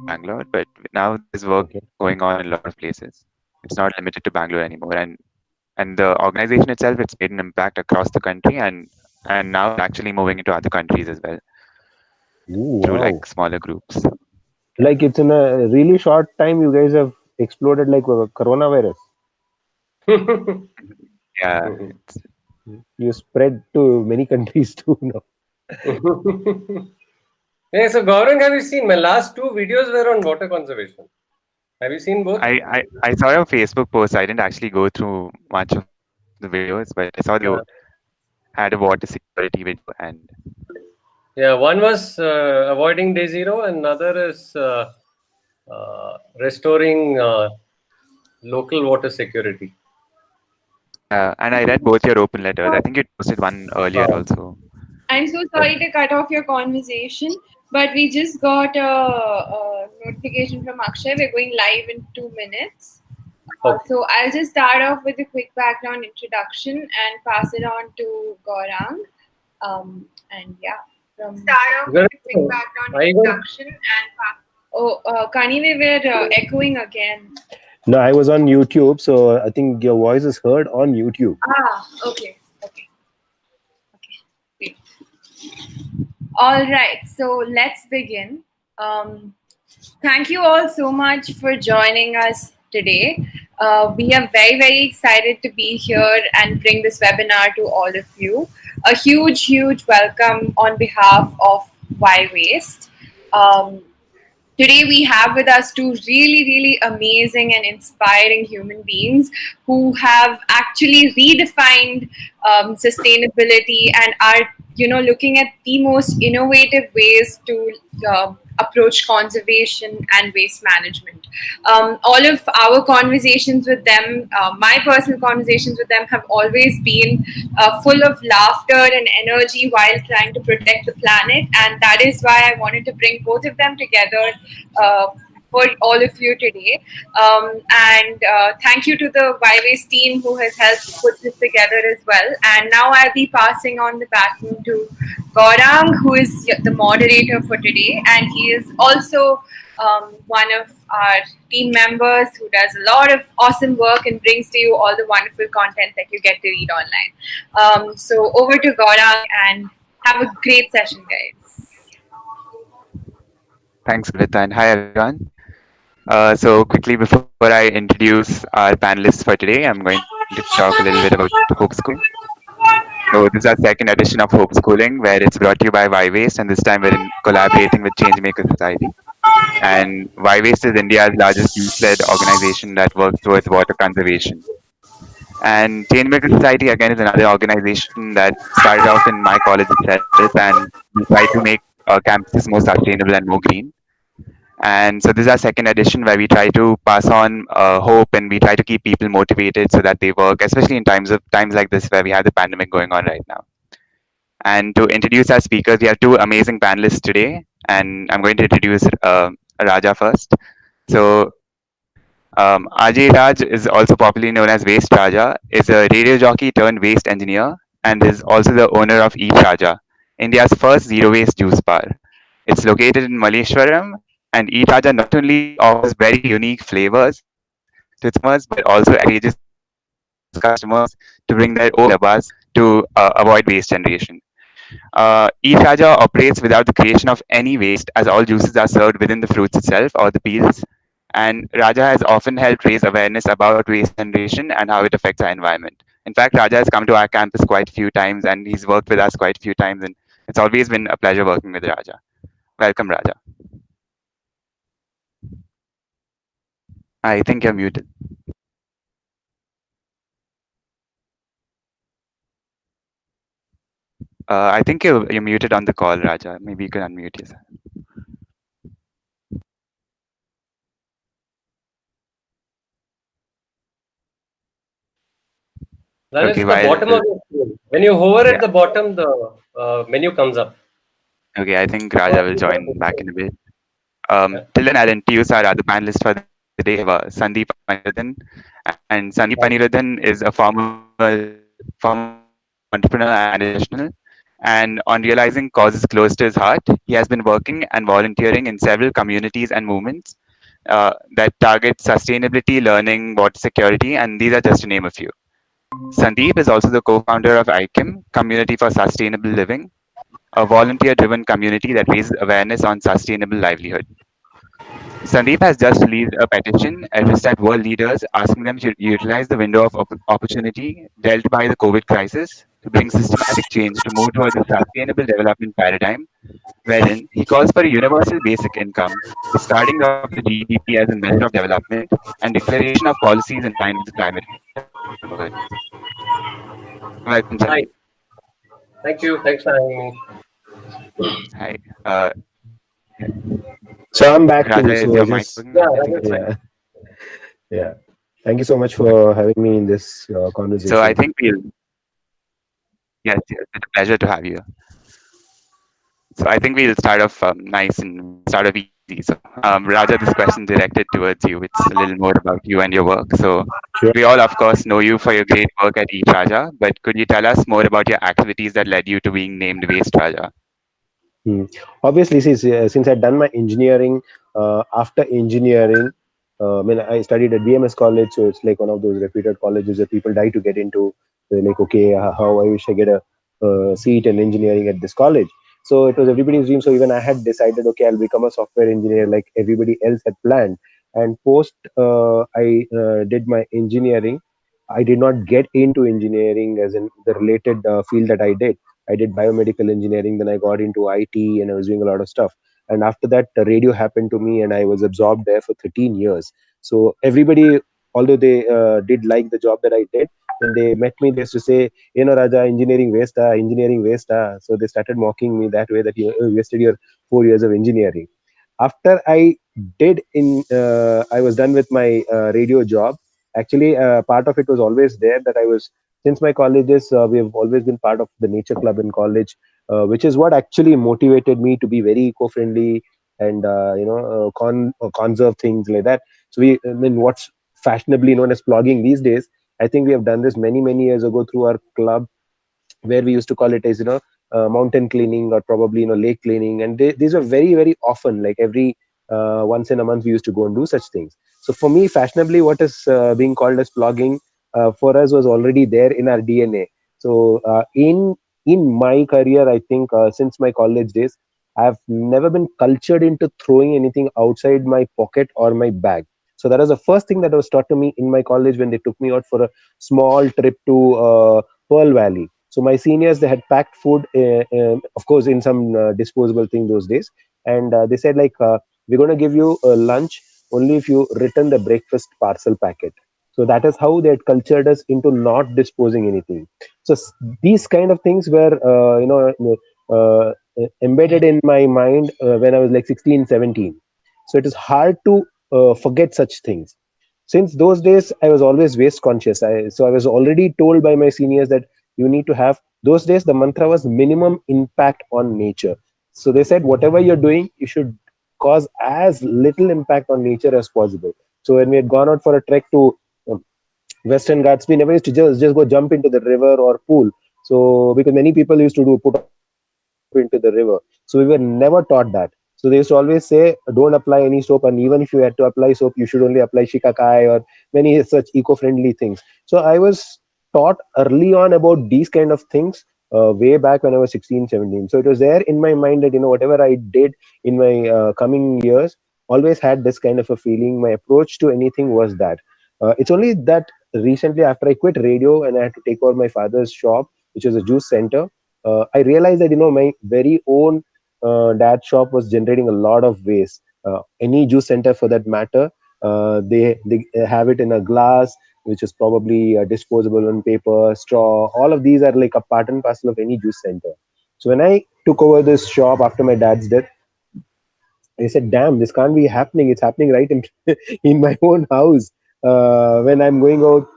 Bangalore, but now there's work Okay. going on in a lot of places. It's not limited to Bangalore anymore, and the organization itself, it's made an impact across the country, and now it's actually moving into other countries as well Ooh, through wow. like smaller groups. Like it's in a really short time, you guys have exploded like a coronavirus. Yeah, You spread to many countries too now. Yeah, so Gaurang, have you seen my last two videos were on water conservation? Have you seen both? I saw your Facebook post. I didn't actually go through much of the videos, but I saw that you Yeah. had a water security video, and Yeah, one was avoiding day zero, and another is restoring local water security. yeah, and I read both your open letters. I think you posted one earlier Uh, also. I'm so sorry to cut off your conversation, but we just got a notification from Akshay. We're going live in 2 minutes. okay. So I'll just start off with a quick background introduction and pass it on to Gaurang. And yeah, from start off with a quick Gaurang, background are you going? introduction and pass. Oh, Kani, we were echoing again. No, I was on YouTube, so I think your voice is heard on YouTube. Ah, okay, okay, okay. Great. All right, so let's begin. Thank you all so much for joining us today. We are very, very excited to be here and bring this webinar to all of you. A huge, huge welcome on behalf of WhyWaste. Today we have with us two really, really amazing and inspiring human beings who have actually redefined sustainability and are, looking at the most innovative ways to approach conservation and waste management. All of our conversations with them, my personal conversations with them, have always been full of laughter and energy while trying to protect the planet, and that is why I wanted to bring both of them together uh, for all of you today. And thank you to the WhyWaste team who has helped put this together as well. And now I'll be passing on the baton to Gaurang, who is the moderator for today, and he is also one of our team members who does a lot of awesome work and brings to you all the wonderful content that you get to read online. So over to Gaurang and have a great session, guys. Thanks, Greta, and hi everyone. So quickly before I introduce our panelists for today, I'm going to talk a little bit about Hopeschooling. So this is our second edition of Hopeschooling, where it's brought to you by WhyWaste, and this time we're collaborating with Changemakers Society. And WhyWaste is India's largest youth-led organization that works towards water conservation. And Changemakers Society again is another organization that started off in my college itself, and we try to make campuses more sustainable and more green. And so this is our second edition where we try to pass on hope, and we try to keep people motivated so that they work, especially in times like this where we have the pandemic going on right now. And to introduce our speakers, we have two amazing panelists today, and I'm going to introduce Raja first. So Ajay Raj is also popularly known as Waste Raja, is a radio jockey turned waste engineer, and is also the owner of Eat Raja, India's first zero waste juice bar. It's located in Malleshwaram, and Eat Raja not only offers very unique flavors to its customers, but also encourages customers to bring their own flavor bars to avoid waste generation. Eat Raja operates without the creation of any waste, as all juices are served within the fruits itself or the peels. And Raja has often helped raise awareness about waste generation and how it affects our environment. In fact, Raja has come to our campus quite a few times, and he's worked with us quite a few times, and it's always been a pleasure working with Raja. Welcome, Raja. I think you're muted. I think you're muted on the call, Raja. Maybe you can unmute yourself. That is Okay, the while bottom of the screen. When you hover yeah, at the bottom, the menu comes up. okay, I think Raja will join back in a bit. Yeah. Till then, I'll introduce our other panelists for the day. We have Sandeep Anirudhan, and Sandeep Anirudhan is a former entrepreneur and international, and And on realizing causes close to his heart, he has been working and volunteering in several communities and movements that target sustainability, learning, water security, and these are just to name a few. Sandeep is also the co-founder of AIKYAM, Community for Sustainable Living, a volunteer-driven community that raises awareness on sustainable livelihood. Sandeep has just released a petition addressed at world leaders asking them to utilize the window of opportunity dealt by the COVID crisis to bring systematic change to move towards a sustainable development paradigm, wherein he calls for a universal basic income, discarding of the GDP as a measure of development, and declaration of policies in line with climate goals. Welcome, Sandeep. Hi. Thank you. Thanks for having me. Hi. So I'm back Raja, too. is So your I mic just working Yeah, now? I that think is it's fine. fine. yeah, yeah. Thank you so much for having me in this So I conversation. think yes, yes, it's a pleasure to have you. So I think we'll start off nice and we'll start off easy. So Raja, this question directed towards you. It's a little more about you and your work. So Sure. we all, of course, know you for your great work at Eat Raja, but could you tell us more about your activities that led you to being named Waste Raja? Hmm. Obviously, since I'd done my engineering, after engineering, I mean, I studied at BMS college, so it's like one of those reputed colleges that people die to get into. They're like, okay, how I wish I get a seat in engineering at this college. So it was everybody's dream. So even I had decided, okay, I'll become a software engineer like everybody else had planned. And post, I did my engineering. I did not get into engineering as in the related field that I did. I did biomedical engineering, then I got into IT and I was doing a lot of stuff. And after that, the radio happened to me and I was absorbed there for 13 years. So everybody, although they did like the job that I did, when they met me, they used to say, Raja, engineering waste, engineering waste. So they started mocking me that way that you wasted your 4 years of engineering. After I was done with my radio job. Actually, part of it was always there that I was since my colleges, we have always been part of the nature club in college, which is what actually motivated me to be very eco-friendly and conserve things like that. So I mean, what's fashionably known as blogging these days, I think we have done this many years ago through our club, where we used to call it as mountain cleaning or probably lake cleaning, and these were very often, like every once in a month we used to go and do such things. So for me, fashionably, what is being called as blogging for us was already there in our DNA. So in my career, I think since my college days, I've never been cultured into throwing anything outside my pocket or my bag. So that was the first thing that was taught to me in my college when they took me out for a small trip to Pearl Valley. So my seniors, they had packed food, of course, in some disposable thing those days, and they said like, we're going to give you lunch only if you return the breakfast parcel packet. So that is how they had cultured us into not disposing anything. So these kind of things were, embedded in my mind when I was like 16, 17. So it is hard to forget such things. Since those days, I was always waste conscious. So I was already told by my seniors that you need to have, those days the mantra was minimum impact on nature. So they said whatever you're doing, you should cause as little impact on nature as possible. So when we had gone out for a trek to Western Ghats, we never used to just go jump into the river or pool. So because many people used to do put up into the river, so we were never taught that. So they used to always say, don't apply any soap, and even if you had to apply soap, you should only apply shikakai or many such eco-friendly things. So I was taught early on about these kind of things way back when I was 16, 17. So it was there in my mind that whatever I did in my coming years always had this kind of a feeling. My approach to anything was that. It's only that recently, after I quit radio and I had to take over my father's shop, which was a juice center, I realized that my very own dad's shop was generating a lot of waste. Any juice center, for that matter, they have it in a glass, which is probably disposable on paper, straw. All of these are like a part and parcel of any juice center. So when I took over this shop after my dad's death, I said, "Damn, this can't be happening. It's happening right in in my own house." When I'm going out,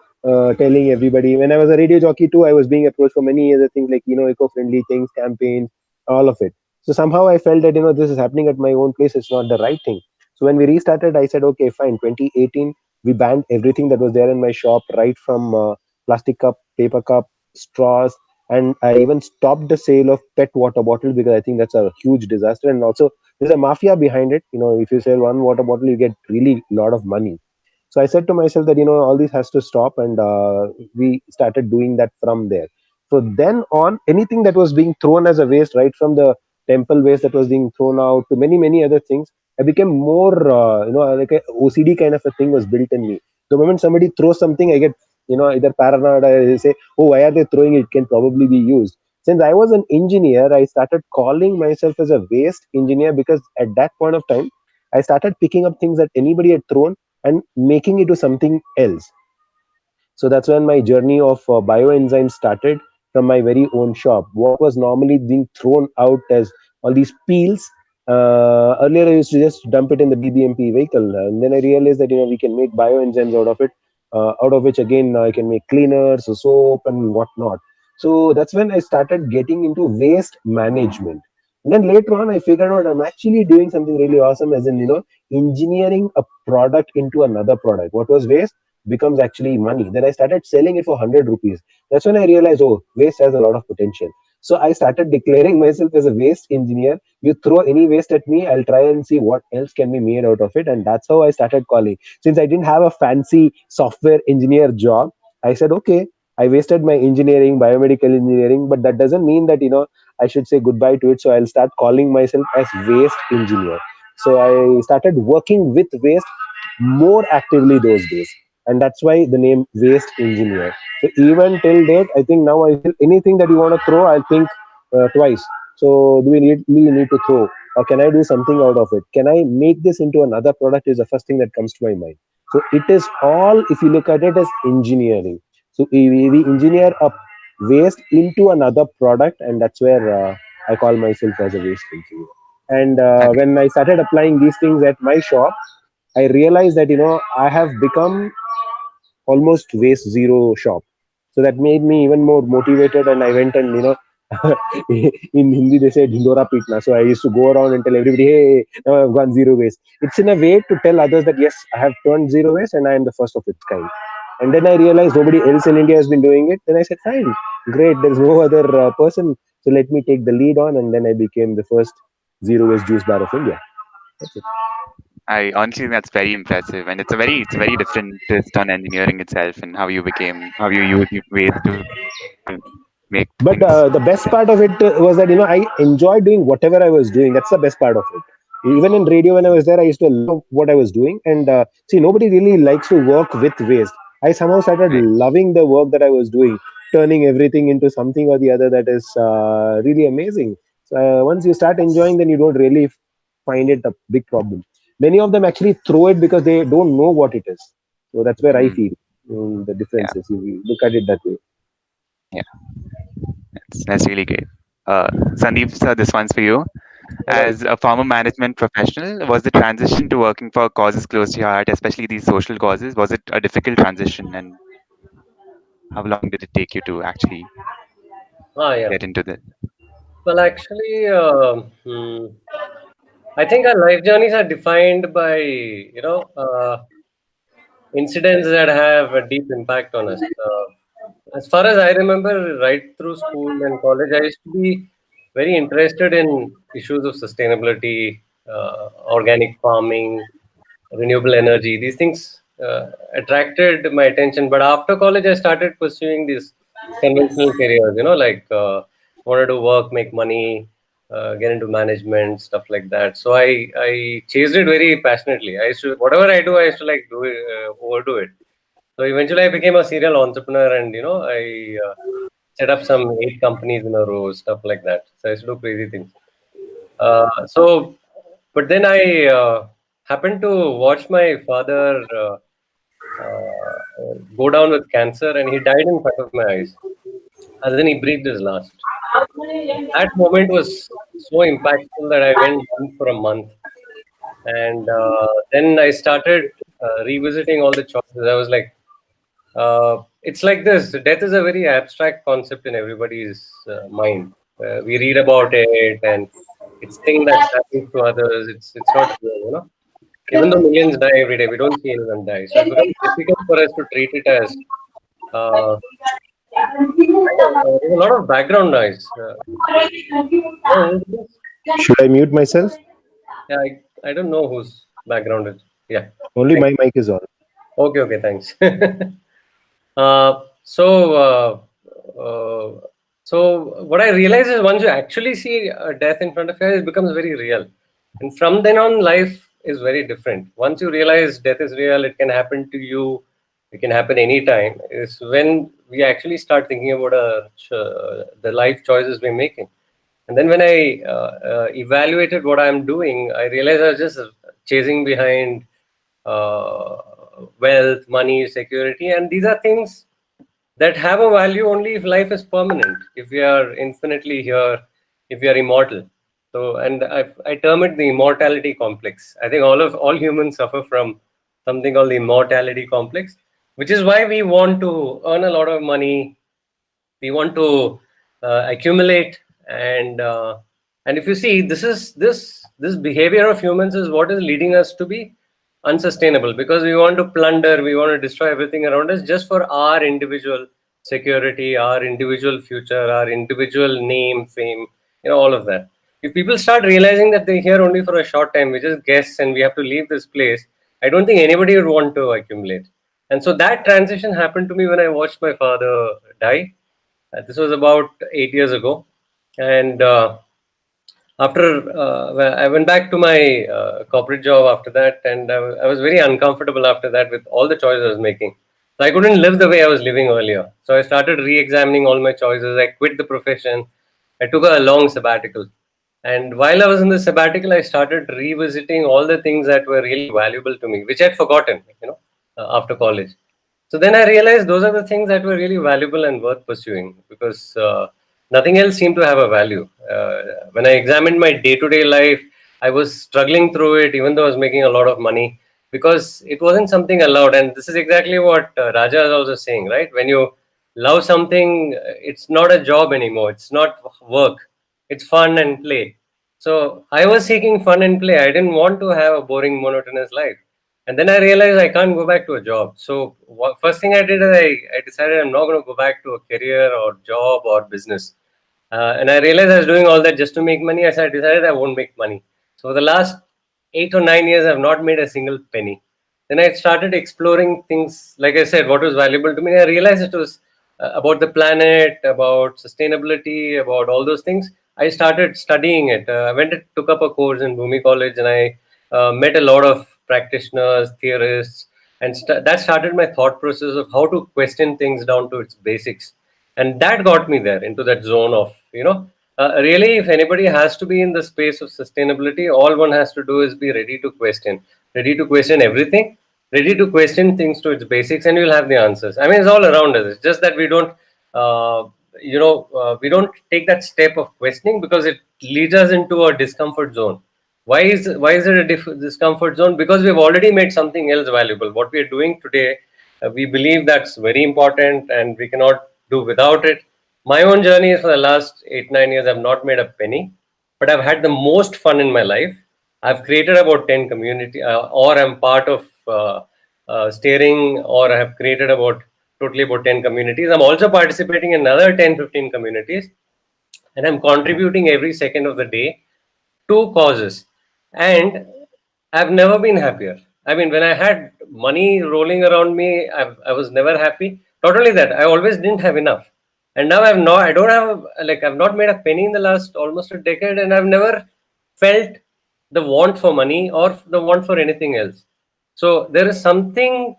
telling everybody. When I was a radio jockey too, I was being approached for many other things like eco-friendly things, campaigns, all of it. So somehow I felt that this is happening at my own place. It's not the right thing. So when we restarted, I said, "Okay, fine." 2018, we banned everything that was there in my shop, right from plastic cup, paper cup, straws. And I even stopped the sale of pet water bottles because I think that's a huge disaster. And also, there's a mafia behind it. If you sell one water bottle, you get really a lot of money. So I said to myself that all this has to stop, and we started doing that from there. So then on, anything that was being thrown as a waste, right from the temple waste that was being thrown out to many other things, I became more like a OCD kind of a thing was built in me. The moment somebody throws something, I get either paranoid. I say, oh, why are they throwing it? It can probably be used. Since I was an engineer, I started calling myself as a waste engineer, because at that point of time I started picking up things that anybody had thrown and making it to something else. So that's when my journey of bioenzymes started, from my very own shop. What was normally being thrown out as all these peels, earlier I used to just dump it in the BBMP vehicle, and then I realized that we can make bioenzymes out of it, out of which again I can make cleaners, soap, and whatnot. So that's when I started getting into waste management. And then later on, I figured out I'm actually doing something really awesome, as in engineering a product into another product. What was waste becomes actually money. Then I started selling it for 100 rupees. That's when I realized, oh, waste has a lot of potential. So I started declaring myself as a waste engineer. You throw any waste at me, I'll try and see what else can be made out of it. And that's how I started calling. Since I didn't have a fancy software engineer job, I said, okay, I wasted my engineering, biomedical engineering, but that doesn't mean that, I should say goodbye to it. So I'll start calling myself as waste engineer. So I started working with waste more actively those days, and that's why the name waste engineer. So even till date, I think now I feel anything that you want to throw, I'll think twice. So do we really need to throw, or can I do something out of it? Can I make this into another product? Is the first thing that comes to my mind. So it is all, if you look at it, as engineering. So we engineer a waste into another product, and that's where I call myself as a waste engineer. And Okay. when I started applying these things at my shop, I realized that I have become almost waste zero shop. So that made me even more motivated, and I went and in Hindi they say Dhindora Pitna. So I used to go around and tell everybody, hey, now I've gone zero waste. It's in a way to tell others that yes, I have turned zero waste and I am the first of its kind. And then I realized nobody else in India has been doing it. Then I said, fine, great. There's no other person. So let me take the lead on. And then I became the first zero waste juice bar of India. That's it. I honestly think that's very impressive, and it's a very different twist on engineering itself and how you use ways to make things. But the best part of it was that I enjoyed doing whatever I was doing. That's the best part of it. Even in radio, when I was there, I used to love what I was doing. And see, nobody really likes to work with waste. I somehow started Right. loving the work that I was doing, turning everything into something or the other that is really amazing. So once you start enjoying, then you don't really find it a big problem. Many of them actually throw it because they don't know what it is. So that's where I Mm, feel the yeah. difference is. You look at it that way. Yeah. That's really great. Sandeep, sir, this one's for you. All right. As a former management professional, was the transition to working for causes close to your heart, especially these social causes, was it a difficult transition, and how long did it take you to actually Yeah. get into this? Well, actually, I think our life journeys are defined by incidents that have a deep impact on us. As far as I remember, right through school and college, I used to be very interested in issues of sustainability, organic farming, renewable energy. These things attracted my attention. But after college, I started pursuing these conventional careers, like wanted to work, make money, get into management, stuff like that. So I chased it very passionately. I used to, whatever I do, I used to like do it, overdo it. So eventually, I became a serial entrepreneur, and I set up some 8 companies in a row, stuff like that. So I used to do crazy things. But then I happened to watch my father go down with cancer, and he died in front of my eyes. And then he breathed his last. That moment was so impactful that I went down for a month, and then I started revisiting all the choices. I was like, it's like this. Death is a very abstract concept in everybody's mind. We read about it, and it's thing that's happening to others. It's not real. Even though millions die every day, we don't see anyone die. So it's very difficult for us to treat it as uh, There's a lot of background noise. Oh, who's this? Should I mute myself? Yeah, I don't know whose background it. Yeah, Only thanks. my mic is on. Okay, okay, thanks. uh, so, uh, uh, so what I realize is once you actually see death in front of you, it becomes very real, and from then on, life is very different. Once you realize death is real, it can happen to you. It can happen anytime. Is when we actually start thinking about the life choices we're making. And then when I evaluated what I'm doing, I realized I was just chasing behind uh, wealth, money, security, and these are things that have a value only if life is permanent, if we are infinitely here, if we are immortal. So, and I term it the immortality complex. I think all humans suffer from something called the immortality complex, which is why we want to earn a lot of money, we want to accumulate, and if you see, this behavior of humans is what is leading us to be unsustainable, because we want to plunder, we want to destroy everything around us just for our individual security, our individual future, our individual name, fame, all of that. If people start realizing that they're here only for a short time, we just guess and we have to leave this place, I don't think anybody would want to accumulate. And so that transition happened to me when I watched my father die. This was about 8 years ago, and after well, I went back to my corporate job after that, and I was very uncomfortable after that with all the choices I was making. So I couldn't live the way I was living earlier. So I started re-examining all my choices. I quit the profession. I took a long sabbatical, and while I was in the sabbatical, I started revisiting all the things that were really valuable to me, which I'd forgotten, after college. So then I realized those are the things that were really valuable and worth pursuing, because nothing else seemed to have a value. When I examined my day to day life, I was struggling through it, even though I was making a lot of money, because it wasn't something allowed. And this is exactly what Raja is also saying, right? When you love something, it's not a job anymore, it's not work, it's fun and play. So I was seeking fun and play. I didn't want to have a boring, monotonous life. And then I realized I can't go back to a job. So first thing I did is I decided I'm not going to go back to a career or job or business. And I realized I was doing all that just to make money. I decided I won't make money. So for the last 8 or 9 years, I've not made a single penny. Then I started exploring things, like I said, what was valuable to me. I realized it was about the planet, about sustainability, about all those things. I started studying it. I went and took up a course in Bhumi College, and I met a lot of practitioners, theorists, and that started my thought process of how to question things down to its basics. And that got me there into that zone of, really, if anybody has to be in the space of sustainability, all one has to do is be ready to question everything, ready to question things to its basics, and you'll have the answers. I mean, it's all around us. It's just that we don't we don't take that step of questioning because it leads us into a discomfort zone. Why is it a discomfort zone? Because we've already made something else valuable. What we are doing today, we believe that's very important and we cannot do without it. My own journey is for the last 8 9 years, I've not made a penny, but I've had the most fun in my life. I've created about 10 community, or I'm part of steering, or I have created about 10 communities. I'm also participating in another 10 15 communities, and I'm contributing every second of the day to causes. And I've never been happier. I mean, when I had money rolling around me, I was never happy. Not only that, I always didn't have enough. And now I don't have, like, I've not made a penny in the last almost a decade, and I've never felt the want for money or the want for anything else. So there is something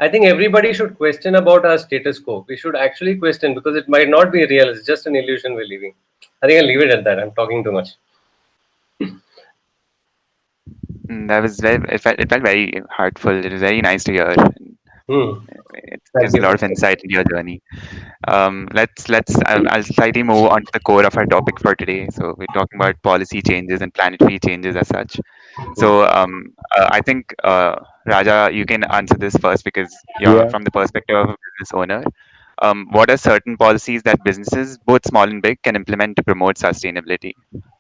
I think everybody should question about our status quo. We should actually question, because it might not be real. It's just an illusion we're living. I think I'll leave it at that. I'm talking too much. That was it felt very heartful. It was very nice to hear. Hmm. It Thank gives you a lot you. of insight into your journey. I'll slightly move on to the core of our topic for today. So we're talking about policy changes and planetary changes as such. So I think Raja, you can answer this first because you're Yeah. from the perspective of a business owner. What are certain policies that businesses, both small and big, can implement to promote sustainability,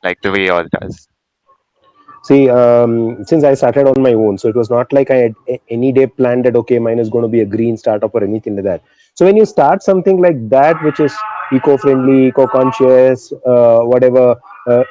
like the way all does? See, since I started on my own, so it was not like I had any day planned that okay, mine is going to be a green startup or anything like that. So when you start something like that, which is eco-friendly, eco-conscious, whatever,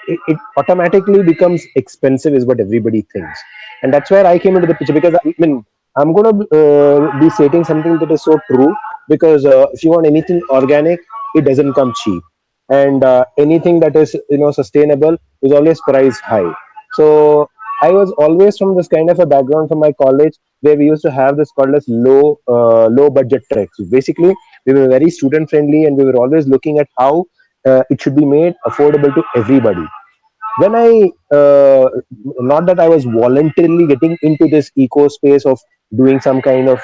it automatically becomes expensive, is what everybody thinks. And that's where I came into the picture, because I mean, I'm going to be stating something that is so true, because if you want anything organic, it doesn't come cheap, and anything that is sustainable is always priced high. So I was always from this kind of a background from my college, where we used to have this called as low budget treks. Basically, we were very student friendly, and we were always looking at how it should be made affordable to everybody. When I not that I was voluntarily getting into this eco space of doing some kind of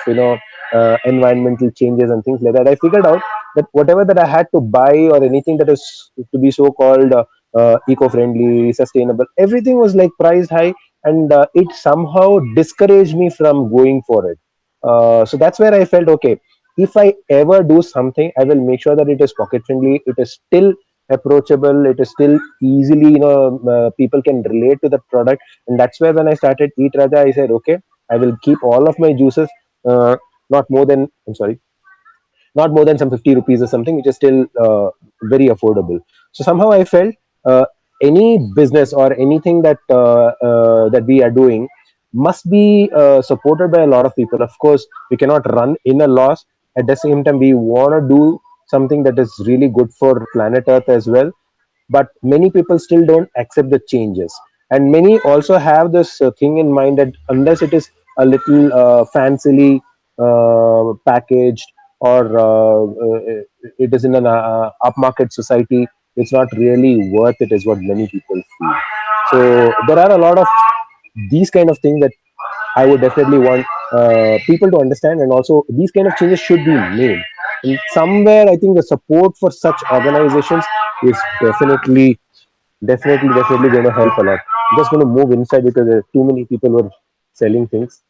environmental changes and things like that, I figured out that whatever that I had to buy, or anything that is to be so called eco-friendly, sustainable, everything was like priced high, and it somehow discouraged me from going for it. So that's where I felt, okay, if I ever do something, I will make sure that it is pocket friendly, it is still approachable, it is still easily, people can relate to the product. And that's where, when I started Eat Raja, I said, okay, I will keep all of my juices, uh, not more than, I'm sorry, not more than some 50 rupees or something, which is still very affordable. So somehow I felt, uh, any business or anything that we are doing must be supported by a lot of people. Of course, we cannot run in a loss. At the same time, we want to do something that is really good for planet Earth as well. But many people still don't accept the changes, and many also have this thing in mind that unless it is a little fancily packaged, or it is in an upmarket society, it's not really worth it, is what many people feel. So there are a lot of these kind of things that I would definitely want people to understand, and also these kind of changes should be made. And somewhere, I think the support for such organizations is definitely going to help a lot. I'm just going to move inside because there are too many people who are selling things.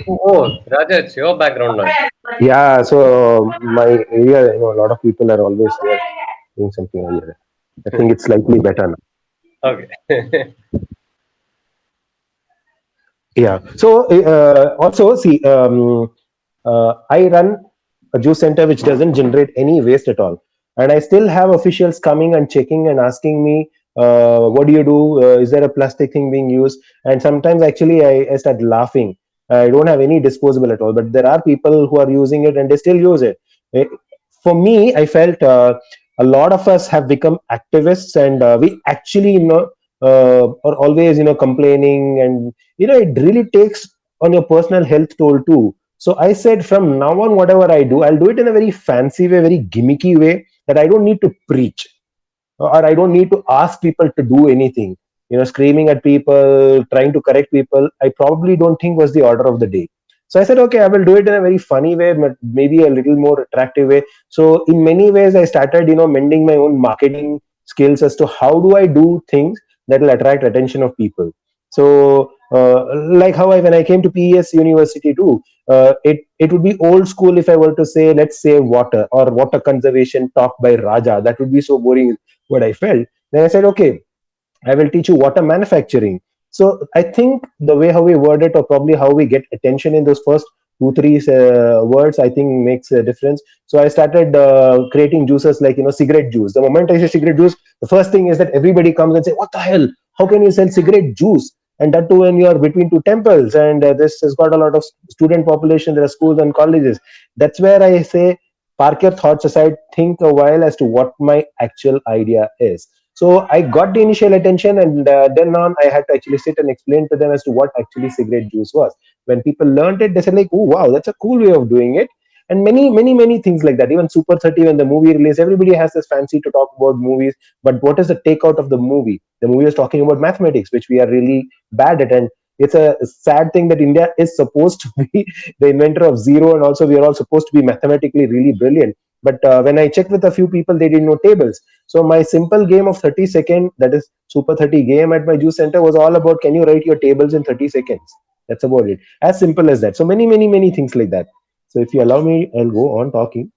Oh, Raja, it's your background noise. Yeah, so my area, a lot of people are always there doing something over there. I think it's slightly better now. Okay. Yeah. So also, see, I run a juice center which doesn't generate any waste at all, and I still have officials coming and checking and asking me, "What do you do? Is there a plastic thing being used?" And sometimes, actually, I start laughing. I don't have any disposable at all, but there are people who are using it and they still use it. Eh, For me, I felt a lot of us have become activists, and we actually, are always, complaining, and it really takes on your personal health toll too. So I said, from now on, whatever I do, I'll do it in a very fancy way, very gimmicky way, that I don't need to preach, or I don't need to ask people to do anything. Screaming at people, trying to correct people, I probably don't think was the order of the day. So I said, okay, I will do it in a very funny way, but maybe a little more attractive way. So in many ways, I started, mending my own marketing skills as to how do I do things that will attract attention of people. So like how when I came to PES University too, it would be old school if I were to say, let's save water, or water conservation talk by Raja. That would be so boring, what I felt. Then I said, okay, I will teach you water manufacturing. So I think the way how we word it, or probably how we get attention in those first two, three words, I think makes a difference. So I started creating juices like, cigarette juice. The moment I say cigarette juice, the first thing is that everybody comes and say, what the hell? How can you sell cigarette juice? And that too when you are between two temples. And this has got a lot of student population. There are schools and colleges. That's where I say, park your thoughts aside, think a while as to what my actual idea is. So I got the initial attention, and then on, I had to actually sit and explain to them as to what actually cigarette juice was. When people learned it, they said like, "Oh wow, that's a cool way of doing it." And many things like that. Even Super 30, when the movie released, everybody has this fancy to talk about movies. But what is the takeout of the movie? The movie is talking about mathematics, which we are really bad at, and it's a sad thing that India is supposed to be the inventor of zero, and also we are all supposed to be mathematically really brilliant. But when I checked with a few people, they didn't know tables. So my simple game of 30 second, that is Super 30 game at my juice center, was all about, can you write your tables in 30 seconds? That's about it. As simple as that. So many things like that. So if you allow me, I'll go on talking.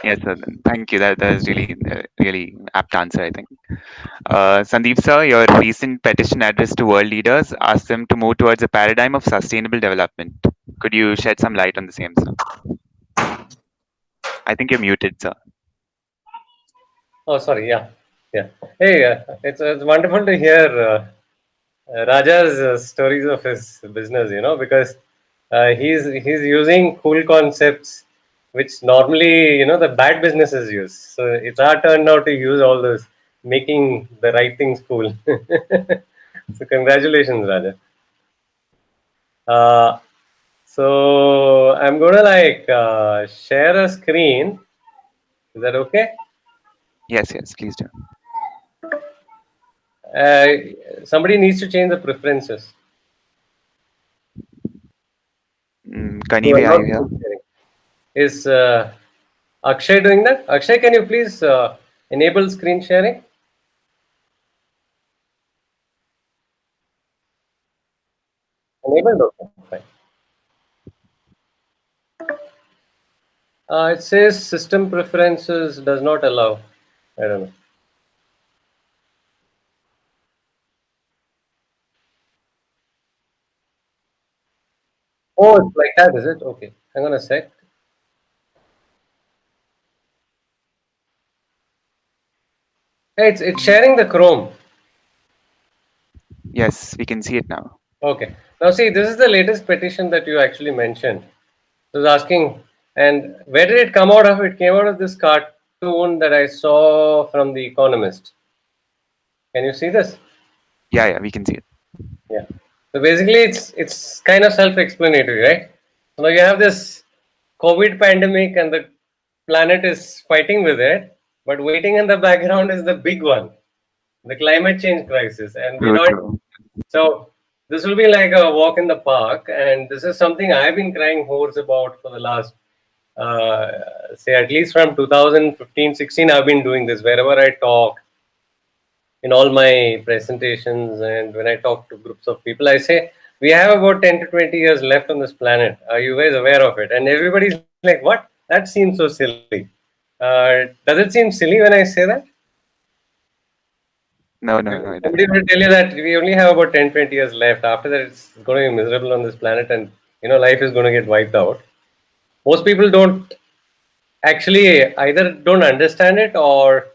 Yes, sir. Thank you. That is really apt answer, I think. Sandeep, sir, your recent petition address to world leaders asked them to move towards a paradigm of sustainable development. Could you shed some light on the same, sir? I think you're muted, sir. Oh, sorry. Yeah, yeah. Hey, it's wonderful to hear Raja's stories of his business. Because he's using cool concepts which normally the bad businesses use. So it's our turn now to use all those, making the right things cool. So congratulations, Raja. Uh, so I'm gonna share a screen. Is that okay? Yes, yes, please do. Somebody needs to change the preferences. So Kanive, I'm are not you here? sharing. Is Akshay doing that? Akshay, can you please enable screen sharing? Enabled, okay, fine. It says system preferences does not allow. I don't know. Oh, it's like that, is it? Okay. Hang on a sec. Hey, it's sharing the Chrome. Yes, we can see it now. Okay. Now see, this is the latest petition that you actually mentioned. It was asking, and where did it come out of? It came out of this cartoon that I saw from The Economist. Can you see this? Yeah, we can see it. Yeah. So basically, it's kind of self-explanatory, right? So now you have this COVID pandemic, and the planet is fighting with it, but waiting in the background is the big one, the climate change crisis, and we're True, not. true. So this will be like a walk in the park, and this is something I've been crying horse about for the last, say, at least from 2015-16. I've been doing this wherever I talk, in all my presentations, and when I talk to groups of people, I say we have about 10 to 20 years left on this planet. Are you guys aware of it? And everybody's like, what? That seems so silly. Does it seem silly when I say that? No, no, no, it Somebody doesn't. will tell you that we only have about 10, 20 years left. After that, it's going to be miserable on this planet, and life is going to get wiped out. Most people don't actually either don't understand it, or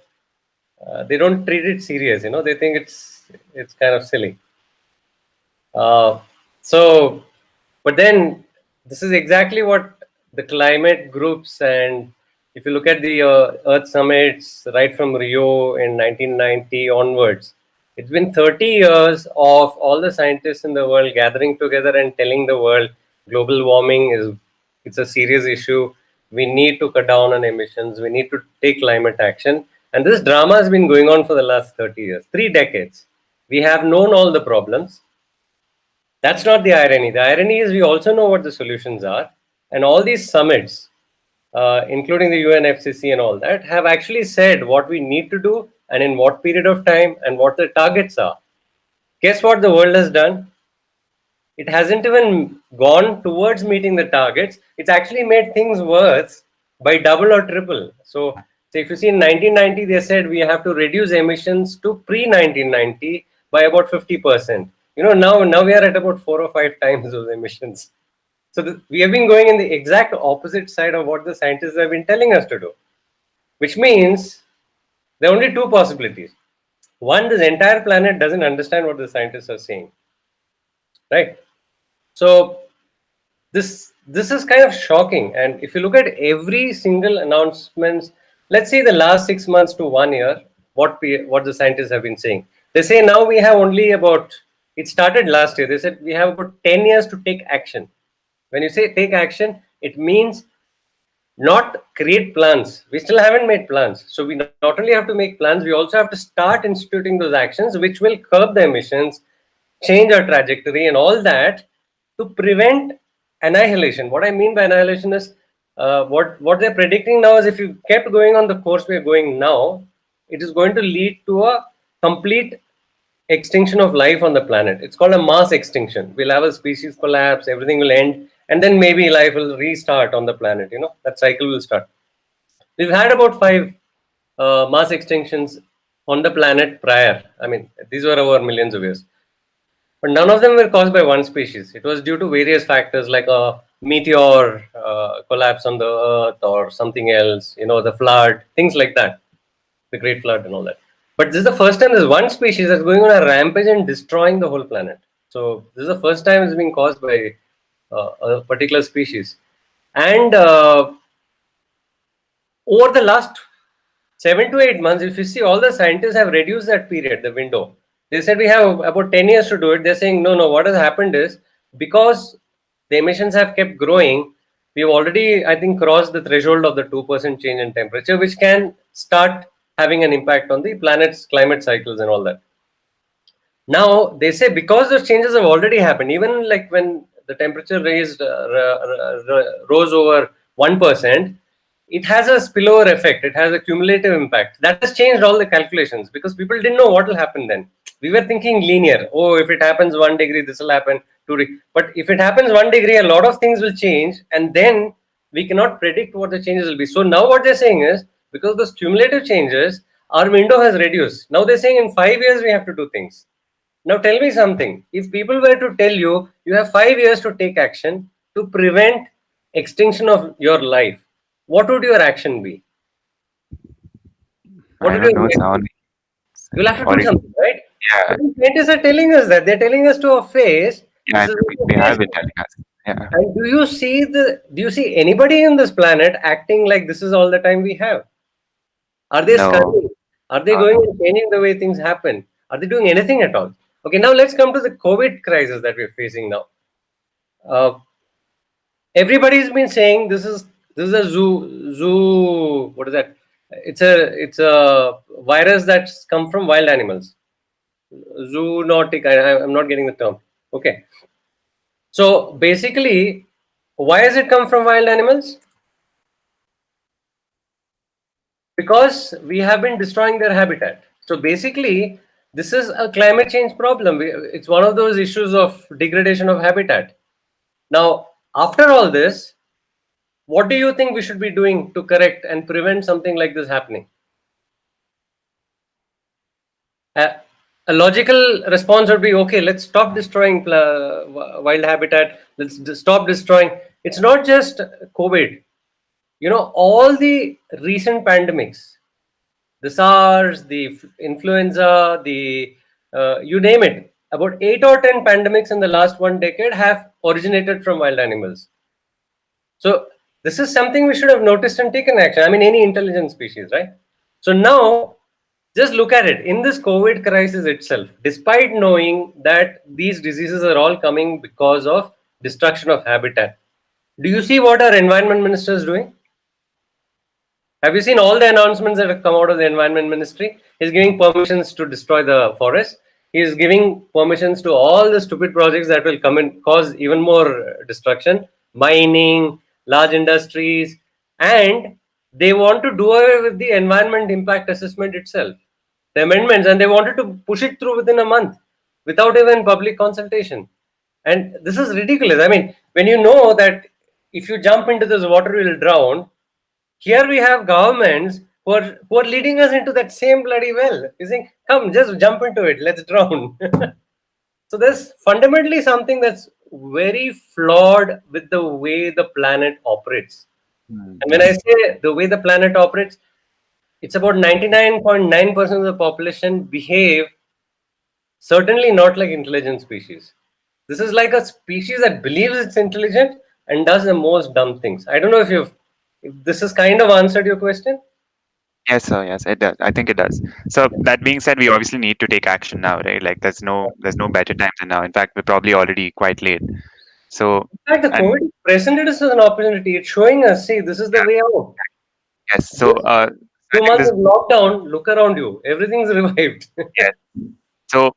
they don't treat it serious. They think it's kind of silly. Uh, so, but then this is exactly what the climate groups, and if you look at the Earth summits right from Rio in 1990 onwards, it's been 30 years of all the scientists in the world gathering together and telling the world global warming it's a serious issue. We need to cut down on emissions. We need to take climate action. And this drama has been going on for the last 30 years, 3 decades. We have known all the problems. That's not the irony. The irony is we also know what the solutions are. And all these summits, including the UNFCCC and all that, have actually said what we need to do and in what period of time and what the targets are. Guess what the world has done? It hasn't even gone towards meeting the targets. It's actually made things worse by double or triple. So if you see in 1990, they said we have to reduce emissions to pre-1990 by about 50%. Now we are at about 4 or 5 times those emissions. So we have been going in the exact opposite side of what the scientists have been telling us to do, which means there are only two possibilities. One, this entire planet doesn't understand what the scientists are saying, right? So this is kind of shocking. And if you look at every single announcements, let's say the last 6 months to 1 year, what the scientists have been saying, they say now we have only about, it started last year, they said we have about 10 years to take action. When you say take action, it means not create plans. We still haven't made plans. So we not only have to make plans, we also have to start instituting those actions which will curb the emissions, change our trajectory and all that, to prevent annihilation. What I mean by annihilation is what they're predicting now is if you kept going on the course we're going now, it is going to lead to a complete extinction of life on the planet. It's called a mass extinction. We'll have a species collapse, everything will end, and then maybe life will restart on the planet. That cycle will start. We've had about 5 mass extinctions on the planet prior. I mean, these were over millions of years. But none of them were caused by one species. It was due to various factors like a meteor collapse on the Earth or something else, the flood, things like that, the Great Flood and all that. But this is the first time there's one species that's going on a rampage and destroying the whole planet. So this is the first time it's being caused by a particular species. And over the last 7 to 8 months, if you see, all the scientists have reduced that period, the window. They said we have about 10 years to do it. They're saying, no, what has happened is because the emissions have kept growing, we've already, I think, crossed the threshold of the 2% change in temperature, which can start having an impact on the planet's climate cycles and all that. Now, they say because those changes have already happened, even like when the temperature rose over 1%, it has a spillover effect. It has a cumulative impact. That has changed all the calculations because people didn't know what will happen then. We were thinking linear. Oh, if it happens 1 degree, this will happen 2 degree. But if it happens 1 degree, a lot of things will change, and then we cannot predict what the changes will be. So now what they're saying is because those cumulative changes, our window has reduced. Now they're saying in 5 years we have to do things. Now tell me something. If people were to tell you, you have 5 years to take action to prevent extinction of your life, what would your action be? What I would don't you know. do? Sound You'll have to do already. something, right? Yeah, But the scientists are telling us that. They're telling us to our face. yeah. This is They what have we been telling us. Yeah. And do you see anybody in this planet acting like this is all the time we have? Are they No. studying? Are they going and changing the way things happen? Are they doing anything at all? Okay, now let's come to the COVID crisis that we're facing now. Everybody's been saying this is a zoo. What is that? It's a virus that's come from wild animals. Zoonotic. I'm not getting the term. Okay. So basically, why has it come from wild animals? Because we have been destroying their habitat. So basically, this is a climate change problem. It's one of those issues of degradation of habitat. Now, after all this, what do you think we should be doing to correct and prevent something like this happening? A logical response would be, okay, let's stop destroying wild habitat. Stop destroying. It's not just COVID. All the recent pandemics, the SARS, the influenza, the you name it, about 8 or 10 pandemics in the last 1 decade have originated from wild animals. So this is something we should have noticed and taken action. I mean, any intelligent species, right? So now, just look at it. In this COVID crisis itself, despite knowing that these diseases are all coming because of destruction of habitat, do you see what our environment minister is doing? Have you seen all the announcements that have come out of the environment ministry? He's giving permissions to destroy the forest. He is giving permissions to all the stupid projects that will come and cause even more destruction, mining, large industries, and they want to do away with the environment impact assessment itself, the amendments, and they wanted to push it through within a month without even public consultation. And this is ridiculous. I mean, when you know that if you jump into this water, you will drown. Here we have governments who are leading us into that same bloody well. You saying, come, just jump into it, let's drown. So there's fundamentally something that's very flawed with the way the planet operates. And when I say the way the planet operates, it's about 99.9% of the population behave certainly not like intelligent species. This is like a species that believes it's intelligent and does the most dumb things. I don't know if this has kind of answered your question. Yes, sir. Yes, it does. I think it does. So that being said, we obviously need to take action now, right? Like there's no better time than now. In fact, we're probably already quite late. So In fact, the and COVID presented us as an opportunity. It's showing us, see, this is the way out. yes, so Just I few think months this of lockdown, look around you. Everything's revived. yes. So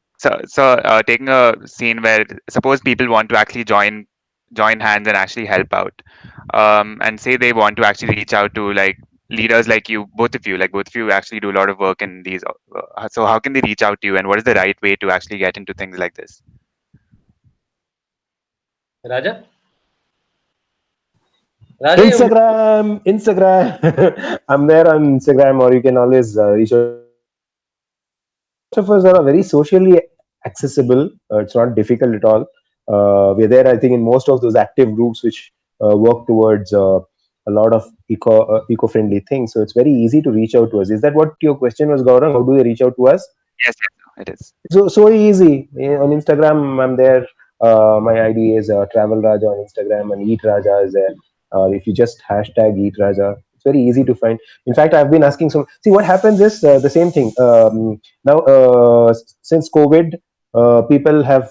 taking a scene where suppose people want to actually join hands and actually help out, and say they want to actually reach out to like leaders like you, both of you actually do a lot of work in these. So how can they reach out to you, and what is the right way to actually get into things like this? Raja? Raja, you Instagram. I'm there on Instagram, or you can always reach out to me on Instagram. Most of us are very socially accessible. It's not difficult at all. We're there, I think, in most of those active groups which work towards a lot of eco-friendly things. So it's very easy to reach out to us. Is that what your question was, Gaurang? How do they reach out to us? Yes, yes, it is. So easy. On Instagram I'm there. My id is travel raja on Instagram, and eat raja is there. If you just hashtag eat raja, it's very easy to find. In fact, I've been asking some. See, what happens is the same thing. Now since COVID, people have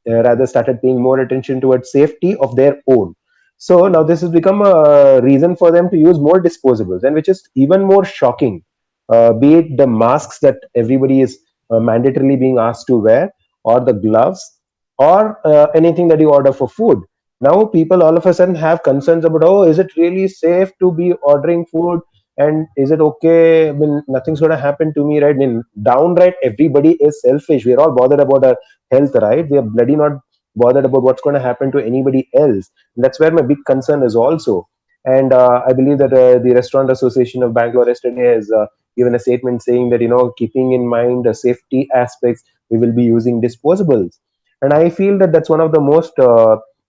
rather started paying more attention towards safety of their own. So now this has become a reason for them to use more disposables, and which is even more shocking. Be it the masks that everybody is mandatorily being asked to wear, or the gloves, or anything that you order for food. Now people all of a sudden have concerns about, oh, is it really safe to be ordering food, and is it okay? I mean, nothing's going to happen to me, right? I mean, downright everybody is selfish. We're all bothered about our health, right? We are bloody not bothered about what's going to happen to anybody else. And that's where my big concern is also. And I believe that the Restaurant Association of Bangalore yesterday has given a statement saying that, keeping in mind the safety aspects, we will be using disposables. And I feel that that's one of the most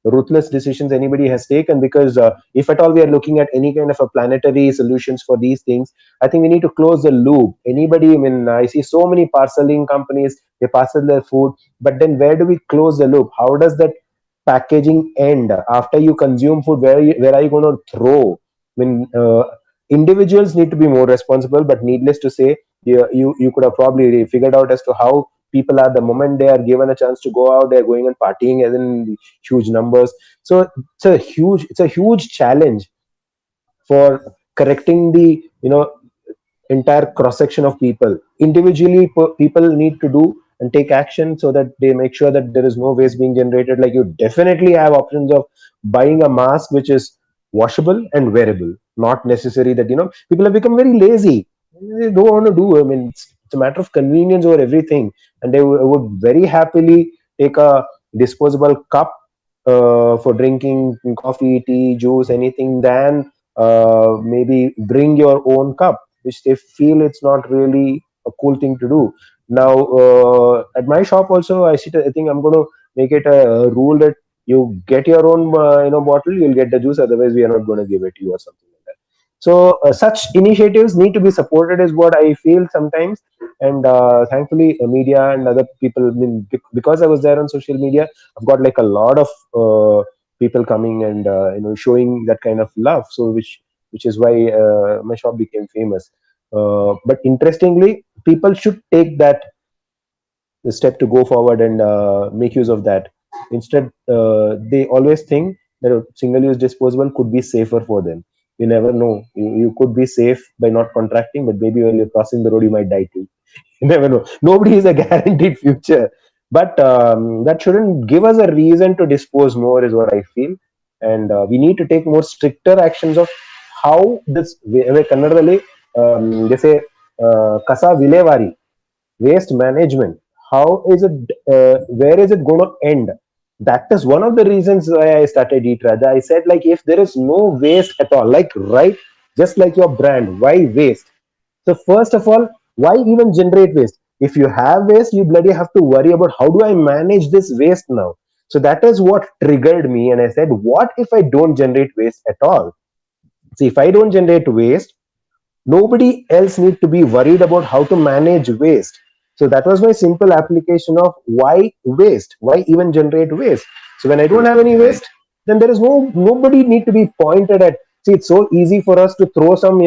ruthless decisions anybody has taken, because if at all we are looking at any kind of a planetary solutions for these things, I think we need to close the loop. Anybody, I mean, I see so many parceling companies, they parcel their food, but then where do we close the loop? How does that packaging end after you consume food? Where are you going to throw? I mean, individuals need to be more responsible, but needless to say, you could have probably figured out as to how people are. The moment they are given a chance to go out, they're going and partying as in huge numbers. So it's a huge challenge for correcting the entire cross section of people. Individually, people need to do and take action so that they make sure that there is no waste being generated. Like, you definitely have options of buying a mask which is washable and wearable. Not necessary that people have become very lazy. They don't want to do. I mean, it's a matter of convenience over everything, and they would very happily take a disposable cup for drinking coffee, tea, juice, anything, than maybe bring your own cup, which they feel it's not really a cool thing to do. Now, at my shop also, I think I'm going to make it a rule that you get your own, bottle, you'll get the juice. Otherwise, we are not going to give it to you, or something like that. So, such initiatives need to be supported, is what I feel sometimes. And thankfully, media and other people, I mean, because I was there on social media, I've got like a lot of people coming and showing that kind of love. So, which is why my shop became famous. But interestingly, people should take that step to go forward and make use of that. Instead, they always think that a single-use disposable could be safer for them. You never know. You could be safe by not contracting, but maybe when you're crossing the road, you might die too. You never know. Nobody is a guaranteed future. But that shouldn't give us a reason to dispose more, is what I feel. And we need to take more stricter actions of how this, Kannadadalli, they say, kasa vilevari, waste management. How is it, where is it going to end? That is one of the reasons why I started Eat Raja. I said, like, if there is no waste at all, like, right, just like your brand, why waste? So first of all, why even generate waste? If you have waste, you bloody have to worry about how do I manage this waste now. So that is what triggered me, and I said, what if I don't generate waste at all? See, if I don't generate waste, nobody else need to be worried about how to manage waste. So that was my simple application of why waste, why even generate waste. So when I don't have any waste, then there is nobody need to be pointed at. See, it's so easy for us to throw some